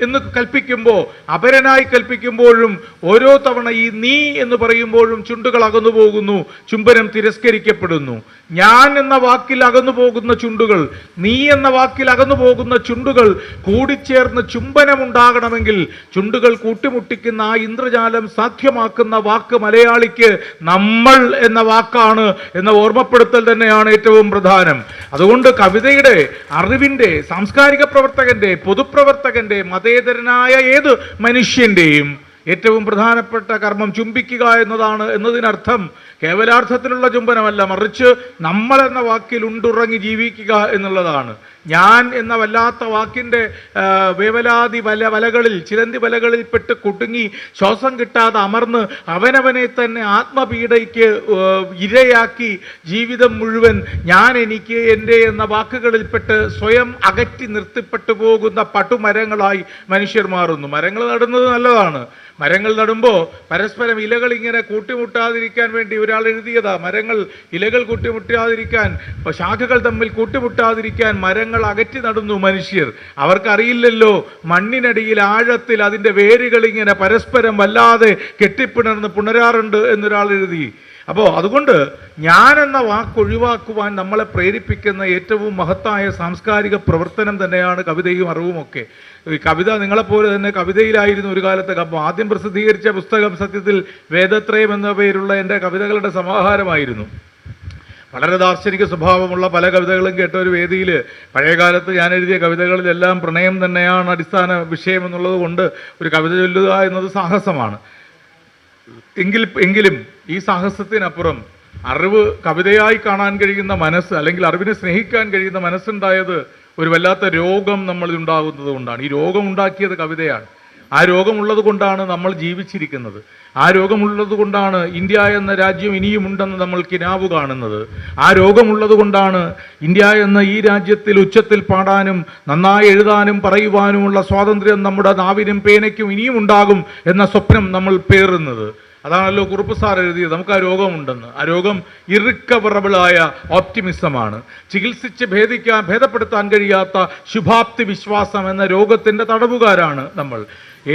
എന്ന് കൽപ്പിക്കുമ്പോൾ, അപരനായി കൽപ്പിക്കുമ്പോഴും ഓരോ തവണ ഈ നീ എന്ന് പറയുമ്പോഴും ചുണ്ടുകൾ അകന്നു പോകുന്നു, ചുംബനം തിരസ്കരിക്കപ്പെടുന്നു. ഞാൻ എന്ന വാക്കിൽ അകന്നു പോകുന്ന ചുണ്ടുകൾ, നീ എന്ന വാക്കിൽ അകന്നു പോകുന്ന ചുണ്ടുകൾ കൂടിച്ചേർന്ന് ചുംബനമുണ്ടാകണമെങ്കിൽ ചുണ്ടുകൾ കൂട്ടിമുട്ടിക്കുന്ന ആ ഇന്ദ്രജാലം സാധ്യമാക്കുന്ന വാക്ക് മലയാളിക്ക് നമ്മൾ എന്ന വാക്കാണ് എന്ന ഓർമ്മപ്പെടുത്തൽ തന്നെയാണ് ഏറ്റവും പ്രധാനം. അതുകൊണ്ട് കവിതയുടെ, അറിവിൻ്റെ, സാംസ്കാരിക പ്രവർത്തകന്റെ, പൊതുപ്രവർത്തകന്റെ, മതേതരനായ ഏത് മനുഷ്യന്റെയും ഏറ്റവും പ്രധാനപ്പെട്ട കർമ്മം ചുംബിക്കുക എന്നതിനർത്ഥം കേവലാർത്ഥത്തിലുള്ള ചുംബനമല്ല, മറിച്ച് നമ്മൾ എന്ന വാക്കിൽ ഉണ്ടുറങ്ങി ജീവിക്കുക എന്നുള്ളതാണ്. ഞാൻ എന്ന വല്ലാത്ത വാക്കിൻ്റെ വേവലാതി ചിലന്തി വലകളിൽ പെട്ട് കുടുങ്ങി ശ്വാസം കിട്ടാതെ അമർന്ന് അവനവനെ തന്നെ ആത്മപീഡയ്ക്ക് ഇരയാക്കി ജീവിതം മുഴുവൻ ഞാൻ, എനിക്ക്, എൻ്റെ എന്ന വാക്കുകളിൽപ്പെട്ട് സ്വയം അകറ്റി നിർത്തിപ്പെട്ടു പോകുന്ന പട്ടുമരങ്ങളായി മനുഷ്യർ മാറുന്നു. മരങ്ങൾ നടുന്നത് നല്ലതാണ്. മരങ്ങൾ നടുമ്പോൾ പരസ്പരം ഇലകൾ ഇങ്ങനെ കൂട്ടിമുട്ടാതിരിക്കാൻ വേണ്ടി ഒരാൾ എഴുതിയതാ, ഇലകൾ കൂട്ടിമുട്ടാതിരിക്കാൻ, ശാഖകൾ തമ്മിൽ കൂട്ടിമുട്ടാതിരിക്കാൻ മരങ്ങൾ അകറ്റി നടുന്നു മനുഷ്യർ. അവർക്കറിയില്ലല്ലോ മണ്ണിനടിയിൽ ആഴത്തിൽ അതിൻ്റെ വേരുകൾ ഇങ്ങനെ പരസ്പരം വല്ലാതെ പുണരാറുണ്ട് എന്നൊരാൾ എഴുതി. അപ്പോൾ അതുകൊണ്ട് ഞാൻ എന്ന വാക്ക് ഒഴിവാക്കുവാൻ നമ്മളെ പ്രേരിപ്പിക്കുന്ന ഏറ്റവും മഹത്തായ സാംസ്കാരിക പ്രവർത്തനം തന്നെയാണ് കവിതയും അറിവുമൊക്കെ. ഈ കവിത നിങ്ങളെപ്പോലെ തന്നെ കവിതയിലായിരുന്നു ഒരു കാലത്ത്. അപ്പോൾ ആദ്യം പ്രസിദ്ധീകരിച്ച പുസ്തകം സത്യത്തിൽ വേദത്രയം എന്ന പേരുള്ള എൻ്റെ കവിതകളുടെ സമാഹാരമായിരുന്നു. വളരെ ദാർശനിക സ്വഭാവമുള്ള പല കവിതകളും കേട്ട ഒരു വേദിയിൽ പഴയകാലത്ത് ഞാൻ എഴുതിയ കവിതകളിലെല്ലാം പ്രണയം തന്നെയാണ് അടിസ്ഥാന വിഷയം എന്നുള്ളത് കൊണ്ട് ഒരു കവിത ചൊല്ലുക എന്നത് സാഹസമാണ്. എങ്കിലും ഈ സാഹസത്തിനപ്പുറം അറിവ് കവിതയായി കാണാൻ കഴിയുന്ന മനസ്സ്, അല്ലെങ്കിൽ അറിവിനെ സ്നേഹിക്കാൻ കഴിയുന്ന മനസ്സുണ്ടായത് ഒരു വല്ലാത്ത രോഗം നമ്മളിൽ ഉണ്ടാകുന്നത് കൊണ്ടാണ്. ഈ രോഗം ഉണ്ടാക്കിയത് കവിതയാണ്. ആ രോഗമുള്ളത് കൊണ്ടാണ് നമ്മൾ ജീവിച്ചിരിക്കുന്നത്. ആ രോഗമുള്ളത് കൊണ്ടാണ് ഇന്ത്യ എന്ന രാജ്യം ഇനിയുമുണ്ടെന്ന് നമ്മൾ കിനാവ് കാണുന്നത്. ആ രോഗമുള്ളത് കൊണ്ടാണ് ഇന്ത്യ എന്ന ഈ രാജ്യത്തിൽ ഉച്ചത്തിൽ പാടാനും നന്നായി എഴുതാനും പറയുവാനുമുള്ള സ്വാതന്ത്ര്യം നമ്മുടെ നാവിനും പേനയ്ക്കും ഇനിയും ഉണ്ടാകും എന്ന സ്വപ്നം നമ്മൾ പേറുന്നത്. അതാണല്ലോ കുറുപ്പ് സാർ എഴുതിയത്. നമുക്ക് ആ രോഗമുണ്ടെന്ന്. ആ രോഗം ഇറിക്കവറബിളായ ഓപ്റ്റിമിസമാണ്. ചികിത്സിച്ച് ഭേദപ്പെടുത്താൻ കഴിയാത്ത ശുഭാപ്തി വിശ്വാസം എന്ന രോഗത്തിൻ്റെ തടവുകാരാണ് നമ്മൾ.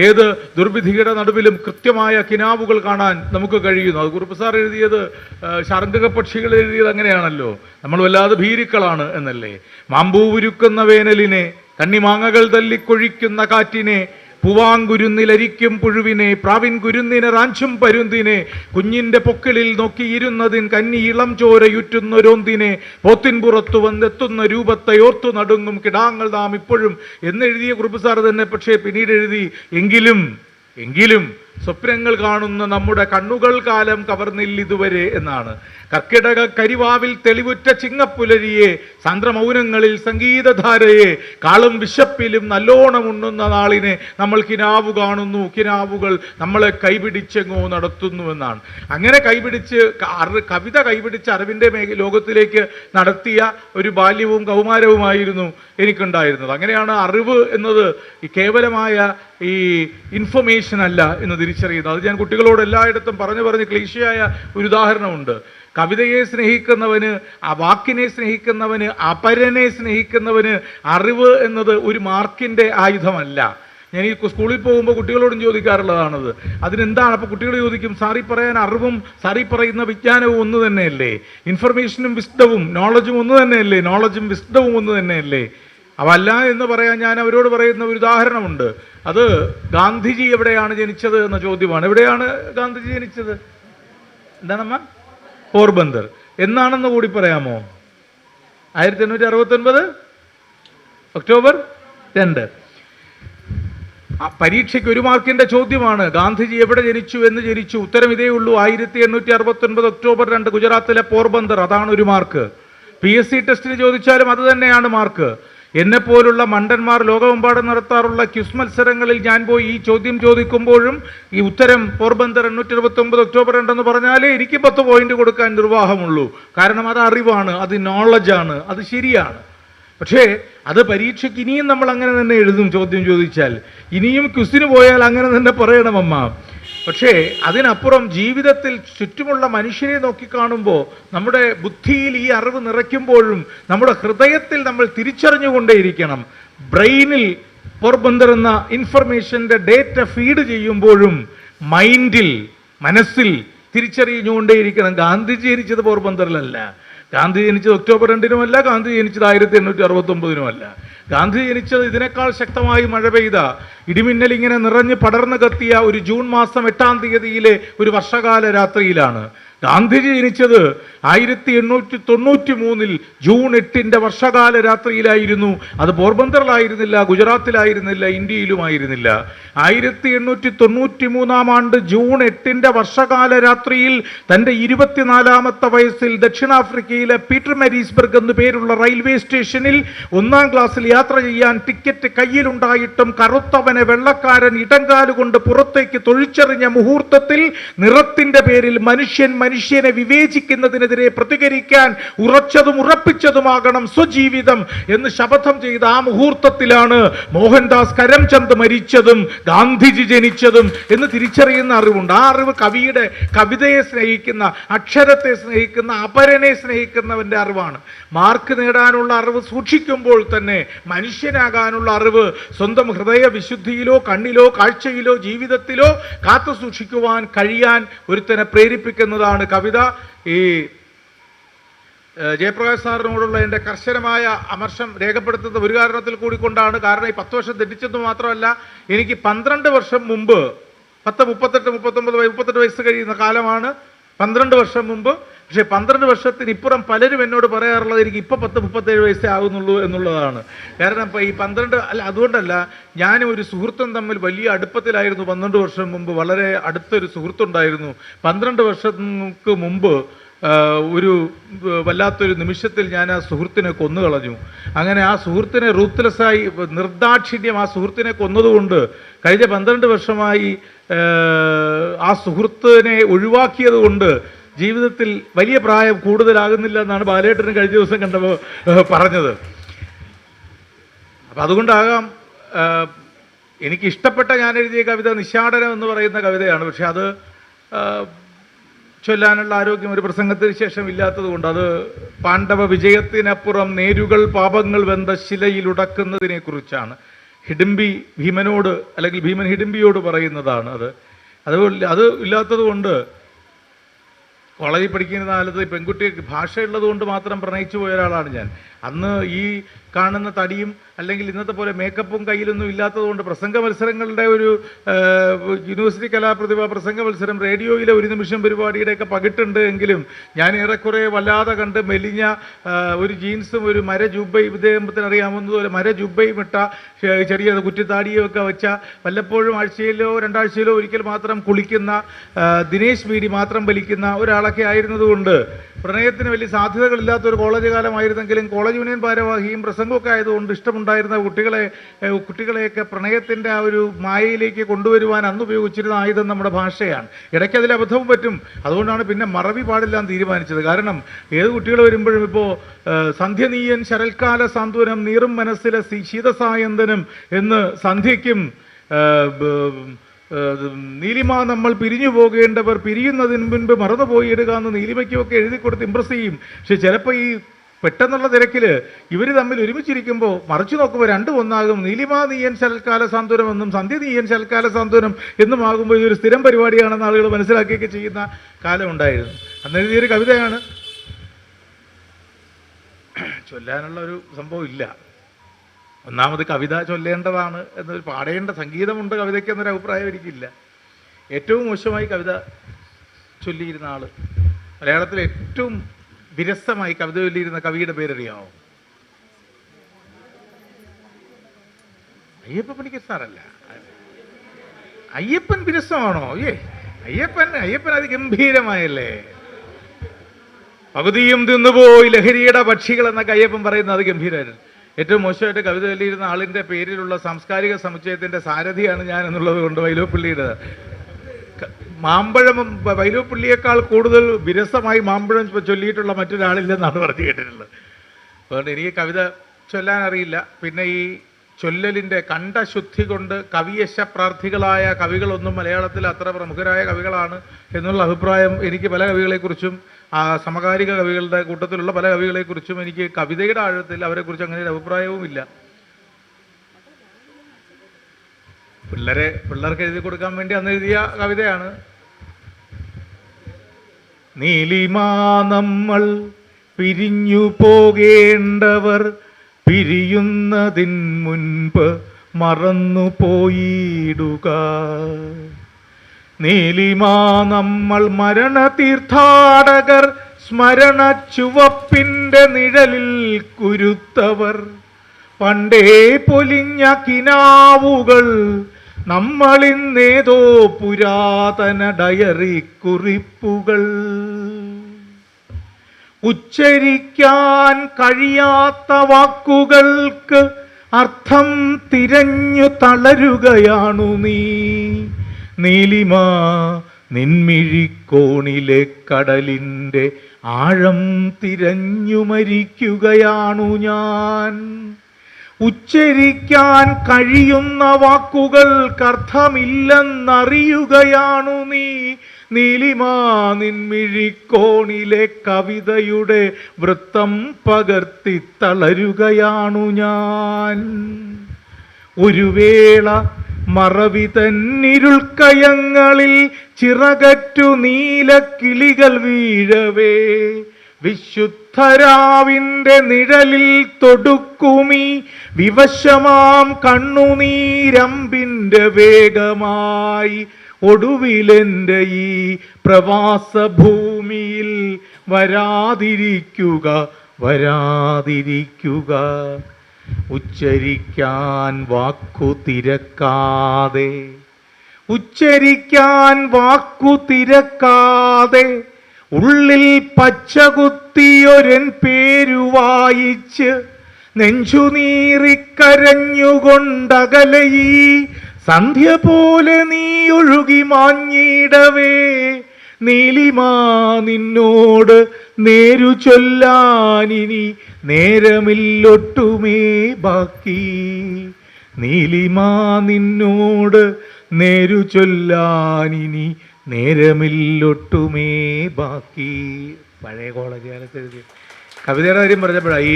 ഏത് ദുർവിധിയുടെ നടുവിലും കൃത്യമായ കിനാവുകൾ കാണാൻ നമുക്ക് കഴിയുന്നു. അത് കുറുപ്പ് സാർ എഴുതിയത്, ശാർംഗക പക്ഷികൾ എഴുതിയത് അങ്ങനെയാണല്ലോ. നമ്മൾ വല്ലാതെ ഭീരുക്കളാണ് എന്നല്ലേ. മാമ്പൂവുരുക്കുന്ന വേനലിനെ, കണ്ണിമാങ്ങകൾ തല്ലിക്കൊഴിക്കുന്ന കാറ്റിനെ, പൂവാങ്കുരുന്നിലരിക്കും പുഴുവിനെ, പ്രാവിൻ കുരുന്നിനെ റാഞ്ചും പരുന്തിനെ, കുഞ്ഞിൻ്റെ പൊക്കിളിൽ നോക്കിയിരുന്നതിൻ കന്നി ഇളം ചോരയുറ്റുന്നൊരോന്തിനെ, പോത്തിൻ പുറത്തു വന്നെത്തുന്ന രൂപത്തെ ഓർത്തു നടുങ്ങും കിടാങ്ങൾ നാം ഇപ്പോഴും എന്നെഴുതിയ കുറുപ്പ് സാർ തന്നെ. പക്ഷേ പിന്നീട് എഴുതി, എങ്കിലും സ്വപ്നങ്ങൾ കാണുന്ന നമ്മുടെ കണ്ണുകൾ കാലം കവർന്നില്ലിതുവരെ എന്നാണ്. കർക്കിടക കരിവാവിൽ തെളിവുറ്റ ചിങ്ങപ്പുലരിയെ, സാന്ദ്രമൗനങ്ങളിൽ സംഗീതധാരയെ, കാളും വിശപ്പിലും നല്ലോണം ഉണ്ണുന്ന നാളിനെ നമ്മൾ കിനാവു കാണുന്നു, കിനാവുകൾ നമ്മളെ കൈപിടിച്ചെങ്ങോ നടത്തുന്നുവെന്നാണ്. അങ്ങനെ കവിത കൈപിടിച്ച് അറിവിൻ്റെ ലോകത്തിലേക്ക് നടത്തിയ ഒരു ബാല്യവും കൗമാരവുമായിരുന്നു എനിക്കുണ്ടായിരുന്നത്. അങ്ങനെയാണ് അറിവ് എന്നത് കേവലമായ ഈ ഇൻഫർമേഷൻ അല്ല എന്ന് തിരിച്ചറിയുന്നത്. അത് ഞാൻ കുട്ടികളോട് എല്ലായിടത്തും പറഞ്ഞ് ക്ലീശയായ ഒരു ഉദാഹരണമുണ്ട്. കവിതയെ സ്നേഹിക്കുന്നവന്, ആ വാക്കിനെ സ്നേഹിക്കുന്നവന്, അപരനെ സ്നേഹിക്കുന്നവന് അറിവ് എന്നത് ഒരു മാർക്കിൻ്റെ ആയുധമല്ല. ഞാൻ ഈ സ്കൂളിൽ പോകുമ്പോൾ കുട്ടികളോടും ചോദിക്കാറുള്ളതാണത്. അതിനെന്താണ്? അപ്പോൾ കുട്ടികൾ ചോദിക്കും, സാറി പറയാൻ അറിവും സാറി പറയുന്ന വിജ്ഞാനവും ഒന്ന് തന്നെയല്ലേ? ഇൻഫർമേഷനും വിസ്ഡവും നോളജും ഒന്ന് തന്നെയല്ലേ? നോളജും വിസ്ഡവും ഒന്ന് തന്നെയല്ലേ? അവല്ല എന്ന് പറയാൻ ഞാൻ അവരോട് പറയുന്ന ഒരു ഉദാഹരണമുണ്ട്. അത് ഗാന്ധിജി എവിടെയാണ് ജനിച്ചത് എന്ന ചോദ്യമാണ്. എവിടെയാണ് ഗാന്ധിജി ജനിച്ചത്? എന്താണമ്മ? പോർബന്ദർ. എന്നാണെന്ന് കൂടി പറയാമോ? 1869 ഒക്ടോബർ 2. പരീക്ഷയ്ക്ക് 1 മാർക്കിന്റെ ചോദ്യമാണ്. ഗാന്ധിജി എവിടെ ജനിച്ചു എന്ന് ജനിച്ചു. ഉത്തരം ഇതേ ഉള്ളൂ, 1869 ഒക്ടോബർ 2 ഗുജറാത്തിലെ പോർബന്ദർ. അതാണ് 1 മാർക്ക്. PSC ടെസ്റ്റിന് ചോദിച്ചാലും അത് തന്നെയാണ് മാർക്ക്. എന്നെപ്പോലുള്ള മണ്ടന്മാർ ലോകമെമ്പാടും നടത്താറുള്ള ക്വിസ് മത്സരങ്ങളിൽ ഞാൻ പോയി ഈ ചോദ്യം ചോദിക്കുമ്പോഴും ഈ ഉത്തരം പോർബന്ദർ 829 ഒക്ടോബർ 2 എന്ന് പറഞ്ഞാലേ എനിക്ക് 10 പോയിന്റ് കൊടുക്കാൻ നിർവാഹമുള്ളൂ. കാരണം അത് അറിവാണ്, അത് നോളജാണ്, അത് ശരിയാണ്. പക്ഷേ അത് പരീക്ഷയ്ക്ക് ഇനിയും നമ്മൾ അങ്ങനെ തന്നെ എഴുതും. ചോദ്യം ചോദിച്ചാൽ ഇനിയും ക്വിസിന് പോയാൽ അങ്ങനെ തന്നെ പറയണമമ്മ. പക്ഷേ അതിനപ്പുറം ജീവിതത്തിൽ ചുറ്റുമുള്ള മനുഷ്യരെ നോക്കിക്കാണുമ്പോൾ നമ്മുടെ ബുദ്ധിയിൽ ഈ അറിവ് നിറയ്ക്കുമ്പോഴും നമ്മുടെ ഹൃദയത്തിൽ നമ്മൾ തിരിച്ചറിഞ്ഞുകൊണ്ടേയിരിക്കണം. ബ്രെയിനിൽ പോർബന്ദർ എന്ന ഇൻഫർമേഷൻ്റെ ഡേറ്റ ഫീഡ് ചെയ്യുമ്പോഴും മൈൻഡിൽ, മനസ്സിൽ തിരിച്ചറിഞ്ഞുകൊണ്ടേയിരിക്കണം. ഗാന്ധിജി ജനിച്ചത് പോർബന്ദറിലല്ല, ഗാന്ധി ജനിച്ചത് ഒക്ടോബർ 2-നുമല്ല, ഗാന്ധി ജനിച്ചത് 1869-നുമല്ല. ഗാന്ധി ജനിച്ചത് ഇതിനേക്കാൾ ശക്തമായി മഴ പെയ്ത, ഇടിമിന്നൽ ഇങ്ങനെ നിറഞ്ഞ് പടർന്നു കത്തിയ ഒരു ജൂൺ മാസം 8-ാം തീയതിയിലെ ഒരു വർഷകാല രാത്രിയിലാണ്. ഗാന്ധിജി ജനിച്ചത് 1893 ജൂൺ 8 വർഷകാല രാത്രിയിലായിരുന്നു. അത് പോർബന്തറിലായിരുന്നില്ല, ഗുജറാത്തിലായിരുന്നില്ല, ഇന്ത്യയിലുമായിരുന്നില്ല. 1893 ആണ്ട് ജൂൺ 8 വർഷകാല രാത്രിയിൽ തൻ്റെ 24-ാമത്തെ വയസ്സിൽ ദക്ഷിണാഫ്രിക്കയിലെ പീറ്റർ മാരീസ്ബർഗ് എന്നു പേരുള്ള റെയിൽവേ സ്റ്റേഷനിൽ 1-ാം ക്ലാസ്സിൽ യാത്ര ചെയ്യാൻ ടിക്കറ്റ് കയ്യിലുണ്ടായിട്ടും കറുത്തവനെ വെള്ളക്കാരൻ ഇടങ്കാലുകൊണ്ട് പുറത്തേക്ക് തൊഴിച്ചെറിഞ്ഞ മുഹൂർത്തത്തിൽ നിറത്തിന്റെ പേരിൽ മനുഷ്യനെ വിവേചിക്കുന്നതിനെതിരെ പ്രതികരിക്കാൻ ഉറച്ചതും ഉറപ്പിച്ചതുമാകണം സ്വജീവിതം എന്ന് ശപഥം ചെയ്ത ആ മുഹൂർത്തത്തിലാണ് മോഹൻദാസ് കരംചന്ദ് മരിച്ചതും ഗാന്ധിജി ജനിച്ചതും എന്ന് തിരിച്ചറിയുന്ന അറിവുണ്ട്. ആ അറിവ് കവിതയെ സ്നേഹിക്കുന്ന, അക്ഷരത്തെ സ്നേഹിക്കുന്ന, അപരനെ സ്നേഹിക്കുന്നവന്റെ അറിവാണ്. മാർക്ക് നേടാനുള്ള അറിവ് സൂക്ഷിക്കുമ്പോൾ തന്നെ മനുഷ്യനാകാനുള്ള അറിവ് സ്വന്തം ഹൃദയ വിശുദ്ധിയിലോ കണ്ണിലോ കാഴ്ചയിലോ ജീവിതത്തിലോ കാത്തു സൂക്ഷിക്കുവാൻ കഴിയാൻ ഒരുത്തനെ പ്രേരിപ്പിക്കുന്നതാണ് കവിത. ഈ ജയപ്രകാശ് സാറിനോടുള്ള എൻ്റെ കർശനമായ അമർഷം രേഖപ്പെടുത്തുന്ന ഒരു കാരണത്തിൽ കൂടിക്കൊണ്ടാണ്. കാരണം ഈ 10 വർഷം തെറ്റിച്ചെന്ന് മാത്രമല്ല, എനിക്ക് 12 വർഷം മുമ്പ്, 38 വയസ്സ് കഴിയുന്ന കാലമാണ് 12 വർഷം മുമ്പ്. പക്ഷേ 12 വർഷത്തിനിപ്പുറം പലരും എന്നോട് പറയാറുള്ളത് എനിക്ക് ഇപ്പോൾ 37 വയസ്സേ ആകുന്നുള്ളൂ എന്നുള്ളതാണ്. കാരണം ഇപ്പോൾ ഈ 12 അല്ല, അതുകൊണ്ടല്ല, ഞാനും ഒരു സുഹൃത്തും തമ്മിൽ വലിയ അടുപ്പത്തിലായിരുന്നു 12 വർഷം മുമ്പ്. വളരെ അടുത്തൊരു സുഹൃത്തുണ്ടായിരുന്നു. 12 വർഷങ്ങൾക്ക് മുമ്പ് ഒരു വല്ലാത്തൊരു നിമിഷത്തിൽ ഞാൻ ആ സുഹൃത്തിനെ കൊന്നുകളഞ്ഞു. അങ്ങനെ ആ സുഹൃത്തിനെ റൂത്ത്ലെസ്സായി, നിർദാക്ഷിണ്യം ആ സുഹൃത്തിനെ കൊന്നതുകൊണ്ട് കഴിഞ്ഞ 12 വർഷമായി ആ സുഹൃത്തിനെ ഒഴിവാക്കിയത് കൊണ്ട് ജീവിതത്തിൽ വലിയ പ്രായം കൂടുതലാകുന്നില്ല എന്നാണ് ബാലേട്ടന് കഴിഞ്ഞ ദിവസം കണ്ടപ്പോൾ പറഞ്ഞത്. അപ്പം അതുകൊണ്ടാകാം എനിക്കിഷ്ടപ്പെട്ട ഞാൻ എഴുതിയ കവിത നിശാടനം എന്ന് പറയുന്ന കവിതയാണ്. പക്ഷെ അത് ചൊല്ലാനുള്ള ആരോഗ്യം ഒരു പ്രസംഗത്തിന് ശേഷം ഇല്ലാത്തത് കൊണ്ട്, അത് പാണ്ഡവ വിജയത്തിനപ്പുറം നേരുകൾ പാപങ്ങൾ വെന്ത ശിലയിലുടക്കുന്നതിനെ കുറിച്ചാണ്. ഹിഡിംബി ഭീമനോട്, അല്ലെങ്കിൽ ഭീമൻ ഹിഡിംബിയോട് പറയുന്നതാണ്. അത് ഇല്ലാത്തത് കൊണ്ട് കോളേജിൽ പഠിക്കുന്ന കാലത്ത് പെൺകുട്ടിക്ക് ഭാഷയുള്ളത് കൊണ്ട് മാത്രം പ്രണയിച്ചു പോയ ഒരാളാണ് ഞാൻ. അന്ന് ഈ കാണുന്ന തടിയും അല്ലെങ്കിൽ ഇന്നത്തെ പോലെ മേക്കപ്പും കയ്യിലൊന്നും ഇല്ലാത്തതുകൊണ്ട് പ്രസംഗ മത്സരങ്ങളുടെ ഒരു യൂണിവേഴ്സിറ്റി കലാപ്രതിഭ പ്രസംഗ മത്സരം റേഡിയോയിലെ ഒരു നിമിഷം പരിപാടിയുടെയൊക്കെ പകിട്ടുണ്ട് എങ്കിലും ഞാൻ ഏറെക്കുറെ വല്ലാതെ കണ്ട് മെലിഞ്ഞ ഒരു ജീൻസും ഒരു മര ജുബയും ഇദ്ദേഹത്തിന് അറിയാവുന്നതുപോലെ മര ജുബയും ഇട്ട ചെറിയ കുറ്റിത്താടിയും ഒക്കെ വെച്ച വല്ലപ്പോഴും ആഴ്ചയിലോ രണ്ടാഴ്ചയിലോ ഒരിക്കൽ മാത്രം കുളിക്കുന്ന ദിനേശ് ബീഡി മാത്രം വലിക്കുന്ന ഒരാളൊക്കെ ആയിരുന്നതുകൊണ്ട് പ്രണയത്തിന് വലിയ സാധ്യതകളില്ലാത്ത ഒരു കോളേജ് കാലമായിരുന്നെങ്കിലും കോളേജ് യൂണിയൻ ഭാരവാഹിയും പ്രസംഗമൊക്കെ ആയതുകൊണ്ട് ഇഷ്ടമുണ്ടായിരുന്ന കുട്ടികളെയൊക്കെ പ്രണയത്തിൻ്റെ ആ ഒരു മായയിലേക്ക് കൊണ്ടുവരുവാൻ അന്ന് ഉപയോഗിച്ചിരുന്ന ആയുധം നമ്മുടെ ഭാഷയാണ്. ഇടയ്ക്ക് അതിൽ അബദ്ധവും പറ്റും. അതുകൊണ്ടാണ് പിന്നെ മറവി പാടില്ലാൻ തീരുമാനിച്ചത്. കാരണം ഏത് കുട്ടികൾ വരുമ്പോഴും ഇപ്പോൾ സന്ധ്യനീയൻ ശരൽക്കാല സാന്ത്വനം നീറും മനസ്സിലെ ശീതസായന്തനം എന്ന് സന്ധ്യയ്ക്കും നീലിമ നമ്മൾ പിരിഞ്ഞു പോകേണ്ടവർ പിരിയുന്നതിന് മുൻപ് മറന്നുപോയി ഇടുക എന്ന് നീലിമയ്ക്കുമൊക്കെ എഴുതി കൊടുത്ത് ഇമ്പ്രസ് ചെയ്യും. പക്ഷെ ചിലപ്പോൾ ഈ പെട്ടെന്നുള്ള തിരക്കിൽ ഇവർ തമ്മിൽ ഒരുമിച്ചിരിക്കുമ്പോൾ മറിച്ചു നോക്കുമ്പോൾ രണ്ടും ഒന്നാകും. നീലിമ നീയൻ ശരൽക്കാല സാന്ത്വനം എന്നും സന്ധ്യ നീയൻ ശരൽക്കാല സാന്ത്വനം എന്നും ആകുമ്പോൾ ഇതൊരു സ്ഥിരം പരിപാടിയാണെന്ന് ആളുകൾ മനസ്സിലാക്കിയൊക്കെ ചെയ്യുന്ന കാലം ഉണ്ടായിരുന്നു. അന്ന് എഴുതിയൊരു കവിതയാണ്. ചൊല്ലാനുള്ള ഒരു സംഭവം ഇല്ല. ഒന്നാമത് കവിത ചൊല്ലേണ്ടതാണ് എന്നൊരു പാടേണ്ട സംഗീതമുണ്ട് കവിതയ്ക്ക് എന്നൊരു അഭിപ്രായം എനിക്കില്ല. ഏറ്റവും മോശമായി കവിത ചൊല്ലിയിരുന്ന ആൾ, മലയാളത്തിൽ ഏറ്റവും വിരസമായി കവിത ചൊല്ലിയിരുന്ന കവിയുടെ പേരറിയാമോ? അയ്യപ്പ പണിക്കർ സാറല്ല. അയ്യപ്പൻ വിരസമാണോ? അയ്യപ്പൻ അത് ഗംഭീരമായല്ലേ. പകുതിയും തിന്നുപോയി ലഹരിയുടെ പക്ഷികൾ എന്നൊക്കെ അയ്യപ്പൻ പറയുന്നത് അത് ഗംഭീരമായിരുന്നു. ഏറ്റവും മോശമായിട്ട് കവിത ചൊല്ലിയിരുന്ന ആളിൻ്റെ പേരിലുള്ള സാംസ്കാരിക സമുച്ചയത്തിൻ്റെ സാരഥിയാണ് ഞാൻ എന്നുള്ളത് കൊണ്ട് വൈലോപ്പിള്ളിയുടെ മാമ്പഴം വൈലോപ്പിള്ളിയേക്കാൾ കൂടുതൽ വിരസമായി മാമ്പഴം ചൊല്ലിയിട്ടുള്ള മറ്റൊരാളില്ലെന്നാണ് പറഞ്ഞു കേട്ടിട്ടുള്ളത്. അതുകൊണ്ട് എനിക്ക് കവിത ചൊല്ലാൻ അറിയില്ല. പിന്നെ ഈ ചൊല്ലലിൻ്റെ കണ്ഠശുദ്ധി കൊണ്ട് കവിയശപ്രാർത്ഥികളായ കവികളൊന്നും മലയാളത്തിൽ അത്ര പ്രമുഖരായ കവികളാണ് എന്നുള്ള അഭിപ്രായം എനിക്ക് പല കവികളെക്കുറിച്ചും സമകാലിക കവികളുടെ കൂട്ടത്തിലുള്ള പല കവികളെക്കുറിച്ചും എനിക്ക് കവിതയുടെ ആഴത്തിൽ അവരെക്കുറിച്ച് അങ്ങനെ ഒരു അഭിപ്രായവുമില്ല. പിള്ളേർക്ക് എഴുതി കൊടുക്കാൻ വേണ്ടി അന്ന് എഴുതിയ കവിതയാണ്. നീലിമ നമ്മൾ പിരിഞ്ഞു പോകേണ്ടവർ പിരിയുന്നതിൻ മുൻപ് മറന്നു പോയിടുക. നീലിമ നമ്മൾ മരണ തീർത്ഥാടകർ സ്മരണ ചുവപ്പിൻ്റെ നിഴലിൽ കുരുത്തവർ. പണ്ടേ പൊലിഞ്ഞ കിനാവുകൾ നമ്മളിന്നേതോ പുരാതന ഡയറി കുറിപ്പുകൾ. ഉച്ചരിക്കാൻ കഴിയാത്ത വാക്കുകൾക്ക് അർത്ഥം തിരഞ്ഞു തളരുകയാണു നീ. നീലിമ നിൻമിഴിക്കോണിലെ കടലിൻ്റെ ആഴം തിരഞ്ഞു മരിക്കുകയാണു ഞാൻ. ഉച്ചരിക്കാൻ കഴിയുന്ന വാക്കുകൾക്കർത്ഥമില്ലെന്നറിയുകയാണു നീ. നീലിമ നിൻമിഴിക്കോണിലെ കവിതയുടെ വൃത്തം പകർത്തി തളരുകയാണു ഞാൻ. ഒരു വേള മറവി തന്നിരുൾക്കയങ്ങളിൽ ചിറകറ്റു നീലക്കിളികൾ വീഴവേ വിശുദ്ധരാവിൻ്റെ നിഴലിൽ തൊടുക്കുമീ വിവശമാം കണ്ണുനീരമ്പിൻ്റെ വേഗമായി. ഒടുവിലെൻ്റെ ഈ പ്രവാസഭൂമിയിൽ വരാതിരിക്കുക. ഉച്ചരിക്കാൻ വാക്കു തിരക്കാതെ ഉള്ളിൽ പച്ചകുത്തിയൊരൻ പേരു വായിച്ച് നെഞ്ചുനീറിക്കരഞ്ഞുകൊണ്ടകലെ ഈ സന്ധ്യ പോലെ നീ ഒഴുകി മാഞ്ഞിടവേ. നീലിമ നിന്നോട് നേരു ചൊല്ലാനിനി നേരമില്ലൊട്ടുമേ ബാക്കി. നീലിമ നിന്നോട് നേരു ചൊല്ലാനിനി നേരമില്ലൊട്ടുമേ ബാക്കി. പഴയ കോളേജ് കാലത്ത് എഴുതിയ കവിതയുടെ കാര്യം പറഞ്ഞപ്പോഴാണ് ഈ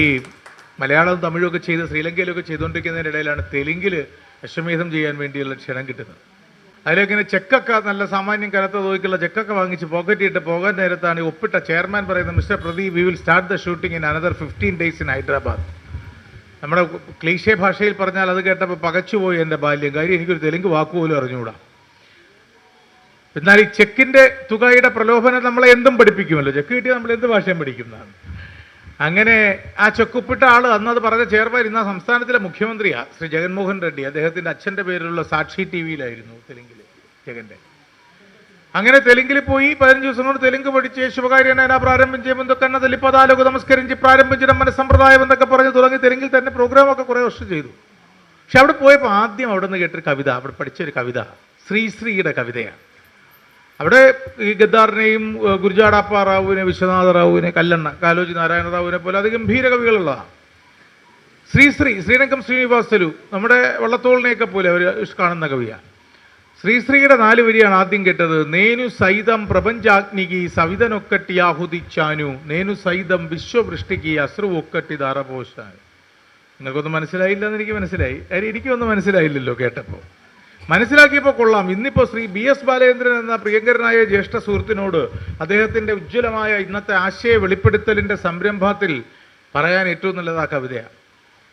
മലയാളവും തമിഴൊക്കെ ചെയ്ത് ശ്രീലങ്കയിലൊക്കെ ചെയ്തുകൊണ്ടിരിക്കുന്നതിൻ്റെ ഇടയിലാണ് തെലുങ്കിൽ അശ്വമേധം ചെയ്യാൻ വേണ്ടിയുള്ള ക്ഷണം കിട്ടുന്നത്. അതിലിങ്ങനെ ചെക്കൊക്കെ നല്ല സാമാന്യം കനത്ത തോതിക്കുള്ള ചെക്കൊക്കെ വാങ്ങിച്ച് പോക്കറ്റിട്ട് പോകാൻ നേരത്താണ് ഈ ഒപ്പിട്ട ചെയർമാൻ പറയുന്നത്, mister Pradeep, we will start the shooting in another 15 days in Hyderabad. നമ്മുടെ ക്ലീശേ ഭാഷയിൽ പറഞ്ഞാൽ അത് കേട്ടപ്പോൾ പകച്ചുപോയി എൻ്റെ ബാല്യം. കാര്യം എനിക്കൊരു തെലുങ്ക് വാക്കുപോലും അറിഞ്ഞുകൂടാ. എന്നാൽ ഈ ചെക്കിൻ്റെ തുകയുടെ പ്രലോഭനം നമ്മളെ എന്തും പഠിപ്പിക്കുമല്ലോ. ചെക്ക് കിട്ടിയാൽ നമ്മൾ എന്ത് ഭാഷയും പഠിക്കുന്നതാണ്. അങ്ങനെ ആ ചെക്കുപ്പിട്ട ആൾ അന്നത് പറഞ്ഞ ചെയർമാൻ ഇന്ന് ആ സംസ്ഥാനത്തിലെ മുഖ്യമന്ത്രിയാണ്, ശ്രീ ജഗൻമോഹൻ റെഡ്ഡി. അദ്ദേഹത്തിൻ്റെ അച്ഛൻ്റെ പേരിലുള്ള സാക്ഷി ടി വിയിലായിരുന്നു തെലുങ്കിൽ ജഗൻ്റെ. അങ്ങനെ തെലുങ്കിൽ പോയി 15 ദിവസം കൊണ്ട് തെലുങ്ക് പഠിച്ച് ശുഭകാര്യനായ പ്രാരംഭം ചെയ്യുമ്പോൾ കന്ന തെലിപ്പതാലോക നമസ്കരിച്ച് പ്രാരംഭിച്ചിടം മനസ്സമ്പ്രദായം എന്നൊക്കെ പറഞ്ഞ് തുടങ്ങി തെലുങ്കിൽ തന്നെ പ്രോഗ്രാമൊക്കെ കുറേ വർഷം ചെയ്തു. പക്ഷെ അവിടെ പോയപ്പോൾ ആദ്യം അവിടെ നിന്ന് കേട്ടൊരു കവിത, അവിടെ പഠിച്ചൊരു കവിത ശ്രീശ്രീയുടെ കവിതയാണ്. അവിടെ ഈ ഗദ്ദാറിനെയും ഗുരുജാടപ്പ റാവുവിനെ, വിശ്വനാഥ റാവുവിനെ, കല്ലണ്ണ, കാലോജി നാരായണ റാവുവിനെ പോലെ അതിഗംഭീര കവികളുള്ളതാണ്. ശ്രീരംഗം ശ്രീനിവാസലു നമ്മുടെ വള്ളത്തോളിനെയൊക്കെ പോലെ അവർ കാണുന്ന കവിയാണ്. ശ്രീയുടെ 4 വരിയാണ് ആദ്യം കേട്ടത്. നേനു സൈതം പ്രപഞ്ചാഗ്നികി സവിതനൊക്കട്ടിയാഹുതിച്ചാനു നേനു സൈതം വിശ്വവൃഷ്ടിക്ക് അശ്രു ഒക്കട്ടി ധാരപോഷാൻ. നിങ്ങൾക്കൊന്നും മനസ്സിലായില്ലെന്ന് എനിക്ക് മനസ്സിലായി. എനിക്കൊന്നും മനസ്സിലായില്ലല്ലോ കേട്ടപ്പോൾ. മനസ്സിലാക്കിയപ്പോൾ കൊള്ളാം. ഇന്നിപ്പോൾ ശ്രീ BS ബാലേന്ദ്രൻ എന്ന പ്രിയങ്കരനായ ജ്യേഷ്ഠ സുഹൃത്തിനോട് അദ്ദേഹത്തിൻ്റെ ഉജ്ജ്വലമായ ഇന്നത്തെ ആശയ വെളിപ്പെടുത്തലിൻ്റെ സംരംഭത്തിൽ പറയാൻ ഏറ്റവും നല്ലത് ആ കവിതയാണ്.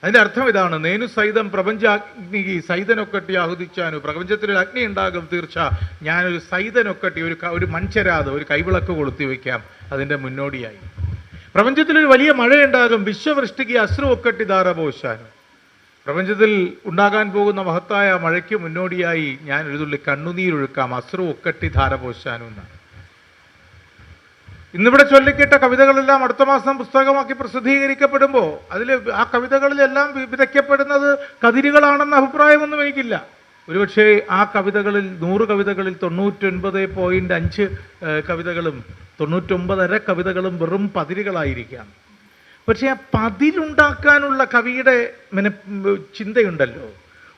അതിൻ്റെ അർത്ഥം ഇതാണ്: നേനു സൈതം പ്രപഞ്ചാഗ്നികി സൈതനൊക്കട്ടി ആഹുതിച്ചാനു. പ്രപഞ്ചത്തിലൊരു അഗ്നി ഉണ്ടാകും തീർച്ച, ഞാനൊരു സൈതനൊക്കട്ടി, ഒരു മൺചരാത്, ഒരു കൈവിളക്ക് കൊളുത്തി വയ്ക്കാം അതിൻ്റെ മുന്നോടിയായി. പ്രപഞ്ചത്തിലൊരു വലിയ മഴയുണ്ടാകും, വിശ്വവൃഷ്ടിക്ക് അശ്രു ഒക്കട്ടി ധാരപോഷാനു. പ്രപഞ്ചത്തിൽ ഉണ്ടാകാൻ പോകുന്ന മഹത്തായ മഴയ്ക്ക് മുന്നോടിയായി ഞാൻ ഒരു തുള്ളി കണ്ണുനീരൊഴുക്കാം, അശ്രു ഒക്കട്ടി ധാരപോഷാനു എന്നാണ്. ഇന്നിവിടെ ചൊല്ലിക്കേട്ട കവിതകളെല്ലാം അടുത്ത മാസം പുസ്തകമാക്കി പ്രസിദ്ധീകരിക്കപ്പെടുമ്പോൾ അതിൽ ആ കവിതകളിലെല്ലാം വിതയ്ക്കപ്പെടുന്നത് കതിരുകളാണെന്ന അഭിപ്രായമൊന്നും എനിക്കില്ല. ഒരുപക്ഷെ ആ കവിതകളിൽ 100 കവിതകളിൽ 99.5 കവിതകളും 99.5 കവിതകളും വെറും പതിരുകളായിരിക്കാം. പക്ഷേ ആ പതിരുണ്ടാക്കാനുള്ള കവിയുടെ ചിന്തയുണ്ടല്ലോ,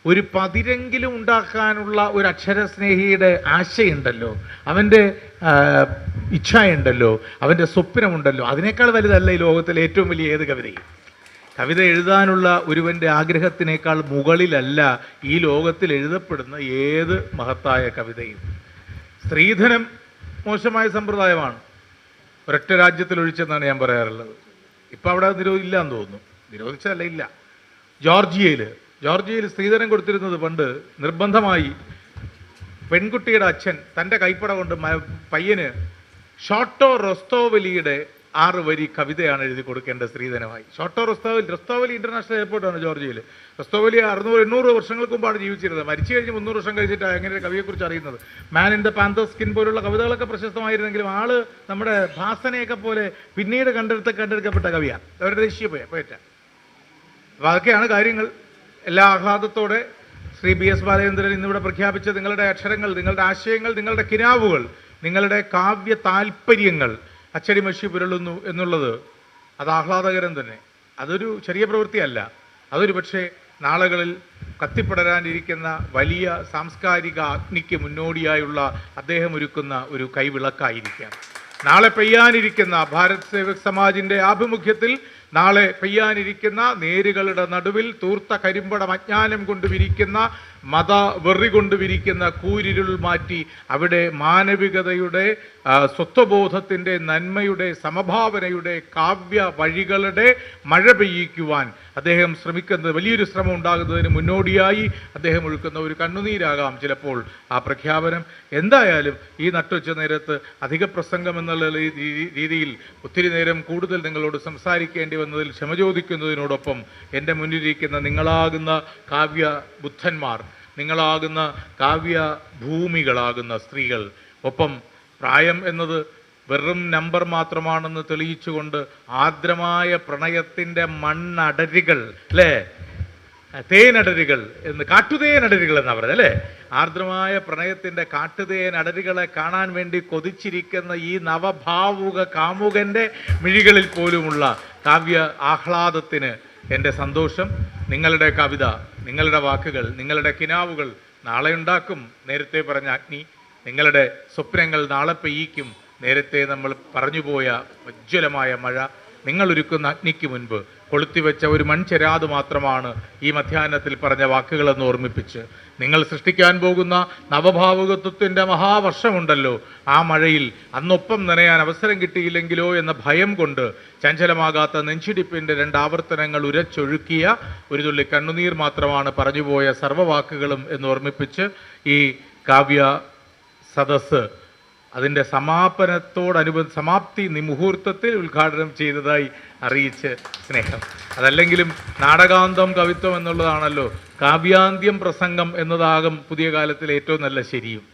ഒരു പതിരെങ്കിലും ഉണ്ടാക്കാനുള്ള ഒരു അക്ഷരസ്നേഹിയുടെ ആശയുണ്ടല്ലോ, അവൻ്റെ ഇച്ഛയുണ്ടല്ലോ, അവൻ്റെ സ്വപ്നമുണ്ടല്ലോ. അതിനേക്കാൾ വലുതല്ല ഈ ലോകത്തിലെ ഏറ്റവും വലിയ ഏത് കവിതയും. കവിത എഴുതാനുള്ള ഒരുവൻ്റെ ആഗ്രഹത്തിനേക്കാൾ മുകളിലല്ല ഈ ലോകത്തിൽ എഴുതപ്പെടുന്ന ഏത് മഹത്തായ കവിതയും. സ്ത്രീധനം മോശമായ സമ്പ്രദായമാണ്, ഒരൊറ്റ രാജ്യത്തിൽ ഒഴിച്ചെന്നാണ് ഞാൻ പറയാറുള്ളത്. ഇപ്പം അവിടെ നിരോധിച്ചില്ലാന്ന് തോന്നുന്നു. നിരോധിച്ചതല്ല, ഇല്ല. ജോർജിയയിൽ സ്ത്രീധനം കൊടുത്തിരുന്നത് പണ്ട് നിർബന്ധമായി പെൺകുട്ടിയുടെ അച്ഛൻ തൻ്റെ കൈപ്പട കൊണ്ട് പയ്യന് ഷോട്ടോ റൊസ്തോവലിയുടെ 6 വരി കവിതയാണ് എഴുതി കൊടുക്കേണ്ടത് സ്ത്രീധനമായി. ഷോട്ടോ റൊസ്തോവലി ഇൻ്റർനാഷണൽ എയർപോർട്ടാണ് ജോർജിയയിൽ. റൊസ്തോവലി 600-800 വർഷങ്ങൾക്ക് മുമ്പാണ് ജീവിച്ചിരുന്നത്. മരിച്ചു കഴിഞ്ഞ് 300 വർഷം കഴിച്ചിട്ടാണ് അങ്ങനെ ഒരു കവിയെക്കുറിച്ച് അറിയുന്നത്. Man in the panther skin പോലുള്ള കവിതകളൊക്കെ പ്രശസ്തമായിരുന്നെങ്കിലും ആള് നമ്മുടെ ഭാസനെയൊക്കെ പോലെ പിന്നീട് കണ്ടെടുക്കപ്പെട്ട കവിയാണ്. അവരുടെ ദേശീയ പോയറ്റ. അപ്പോൾ അതൊക്കെയാണ് കാര്യങ്ങൾ. എല്ലാ ആഹ്ലാദത്തോടെ ശ്രീ BS ബാലേന്ദ്രൻ ഇന്നിവിടെ പ്രഖ്യാപിച്ച നിങ്ങളുടെ അക്ഷരങ്ങൾ, നിങ്ങളുടെ ആശയങ്ങൾ, നിങ്ങളുടെ കിനാവുകൾ, നിങ്ങളുടെ കാവ്യ താല്പര്യങ്ങൾ അച്ചടിമഷി പുരളുന്നു എന്നുള്ളത് അത് ആഹ്ലാദകരം തന്നെ. അതൊരു ചെറിയ പ്രവൃത്തിയല്ല. അതൊരു പക്ഷേ നാളുകളിൽ കത്തിപ്പടരാനിരിക്കുന്ന വലിയ സാംസ്കാരിക അഗ്നിക്ക് മുന്നോടിയായുള്ള അദ്ദേഹം ഒരുക്കുന്ന ഒരു കൈവിളക്കായിരിക്കാം. നാളെ പെയ്യാനിരിക്കുന്ന ഭാരത് സേവക് സമാജിൻ്റെ ആഭിമുഖ്യത്തിൽ നാളെ പെയ്യാനിരിക്കുന്ന നേരുകളുടെ നടുവിൽ തൂർത്ത കരിമ്പടം അജ്ഞാനം കൊണ്ട് വിരിക്കുന്ന മതവെറി കൊണ്ട് വിരിക്കുന്ന കൂരിരുൾ മാറ്റി അവിടെ മാനവികതയുടെ സ്വത്വബോധത്തിൻ്റെ നന്മയുടെ സമഭാവനയുടെ കാവ്യ വഴികളുടെ മഴ പെയ്യിക്കുവാൻ അദ്ദേഹം ശ്രമിക്കുന്നത്, വലിയൊരു ശ്രമം ഉണ്ടാകുന്നതിന് മുന്നോടിയായി അദ്ദേഹം ഒഴുക്കുന്ന ഒരു കണ്ണുനീരാകാം ചിലപ്പോൾ ആ പ്രഖ്യാപനം. എന്തായാലും ഈ നട്ടുവച്ച നേരത്ത് അധിക പ്രസംഗം എന്നുള്ള രീതിയിൽ ഒത്തിരി നേരം കൂടുതൽ നിങ്ങളോട് സംസാരിക്കേണ്ടി വന്നതിൽ ക്ഷമ ചോദിക്കുന്നതിനോടൊപ്പം എൻ്റെ മുന്നിലിരിക്കുന്ന നിങ്ങളാകുന്ന കാവ്യ ബുദ്ധന്മാർ, നിങ്ങളാകുന്ന കാവ്യ ഭൂമികളാകുന്ന സ്ത്രീകൾ, ഒപ്പം പ്രായം എന്നത് വെറും നമ്പർ മാത്രമാണെന്ന് തെളിയിച്ചുകൊണ്ട് ആർദ്രമായ പ്രണയത്തിൻ്റെ മണ്ണടരികൾ, അല്ലേ, തേനടരികൾ കാട്ടുതേനടരികൾ എന്നാണ് പറയുന്നത്, അല്ലേ, ആർദ്രമായ പ്രണയത്തിൻ്റെ കാട്ടുതേനടരികളെ കാണാൻ വേണ്ടി കൊതിച്ചിരിക്കുന്ന ഈ നവഭാവുക കാമുകൻ്റെ മിഴികളിൽ പോലുമുള്ള കാവ്യ ആഹ്ലാദത്തിന് എൻ്റെ സന്തോഷം. നിങ്ങളുടെ കവിത, നിങ്ങളുടെ വാക്കുകൾ, നിങ്ങളുടെ കിനാവുകൾ നാളെ ഉണ്ടാക്കും നേരത്തെ പറഞ്ഞ അഗ്നി. നിങ്ങളുടെ സ്വപ്നങ്ങൾ നാളെ പെയ്യിക്കും നേരത്തെ നമ്മൾ പറഞ്ഞുപോയ ഉജ്ജ്വലമായ മഴ. നിങ്ങളൊരുക്കുന്ന അഗ്നിക്ക് മുൻപ് കൊളുത്തിവെച്ച ഒരു മൺചെരാത് മാത്രമാണ് ഈ മധ്യാഹ്നത്തിൽ പറഞ്ഞ വാക്കുകളെന്ന് ഓർമ്മിപ്പിച്ച്, നിങ്ങൾ സൃഷ്ടിക്കാൻ പോകുന്ന നവഭാവുകത്വത്തിൻ്റെ മഹാവർഷമുണ്ടല്ലോ, ആ മഴയിൽ അന്നൊപ്പം നനയാൻ അവസരം കിട്ടിയില്ലെങ്കിലോ എന്ന ഭയം കൊണ്ട് ചഞ്ചലമാകാത്ത നെഞ്ചിടിപ്പിൻ്റെ 2 ആവർത്തനങ്ങൾ ഉരച്ചൊഴുക്കിയ ഒരു തുള്ളി കണ്ണുനീർ മാത്രമാണ് പറഞ്ഞുപോയ സർവ്വവാക്കുകളും എന്ന് ഓർമ്മിപ്പിച്ച് ഈ കാവ്യ സദസ്സ് അതിൻ്റെ സമാപ്തി മുഹൂർത്തത്തിൽ ഉദ്ഘാടനം ചെയ്തതായി അറിയിച്ച് സ്നേഹം. അതല്ലെങ്കിലും നാടകാന്തം കവിത്വം എന്നുള്ളതാണല്ലോ, കാവ്യാന്ത്യം പ്രസംഗം എന്നതാകും പുതിയ കാലത്തിലെ ഏറ്റവും നല്ല ശരിയും.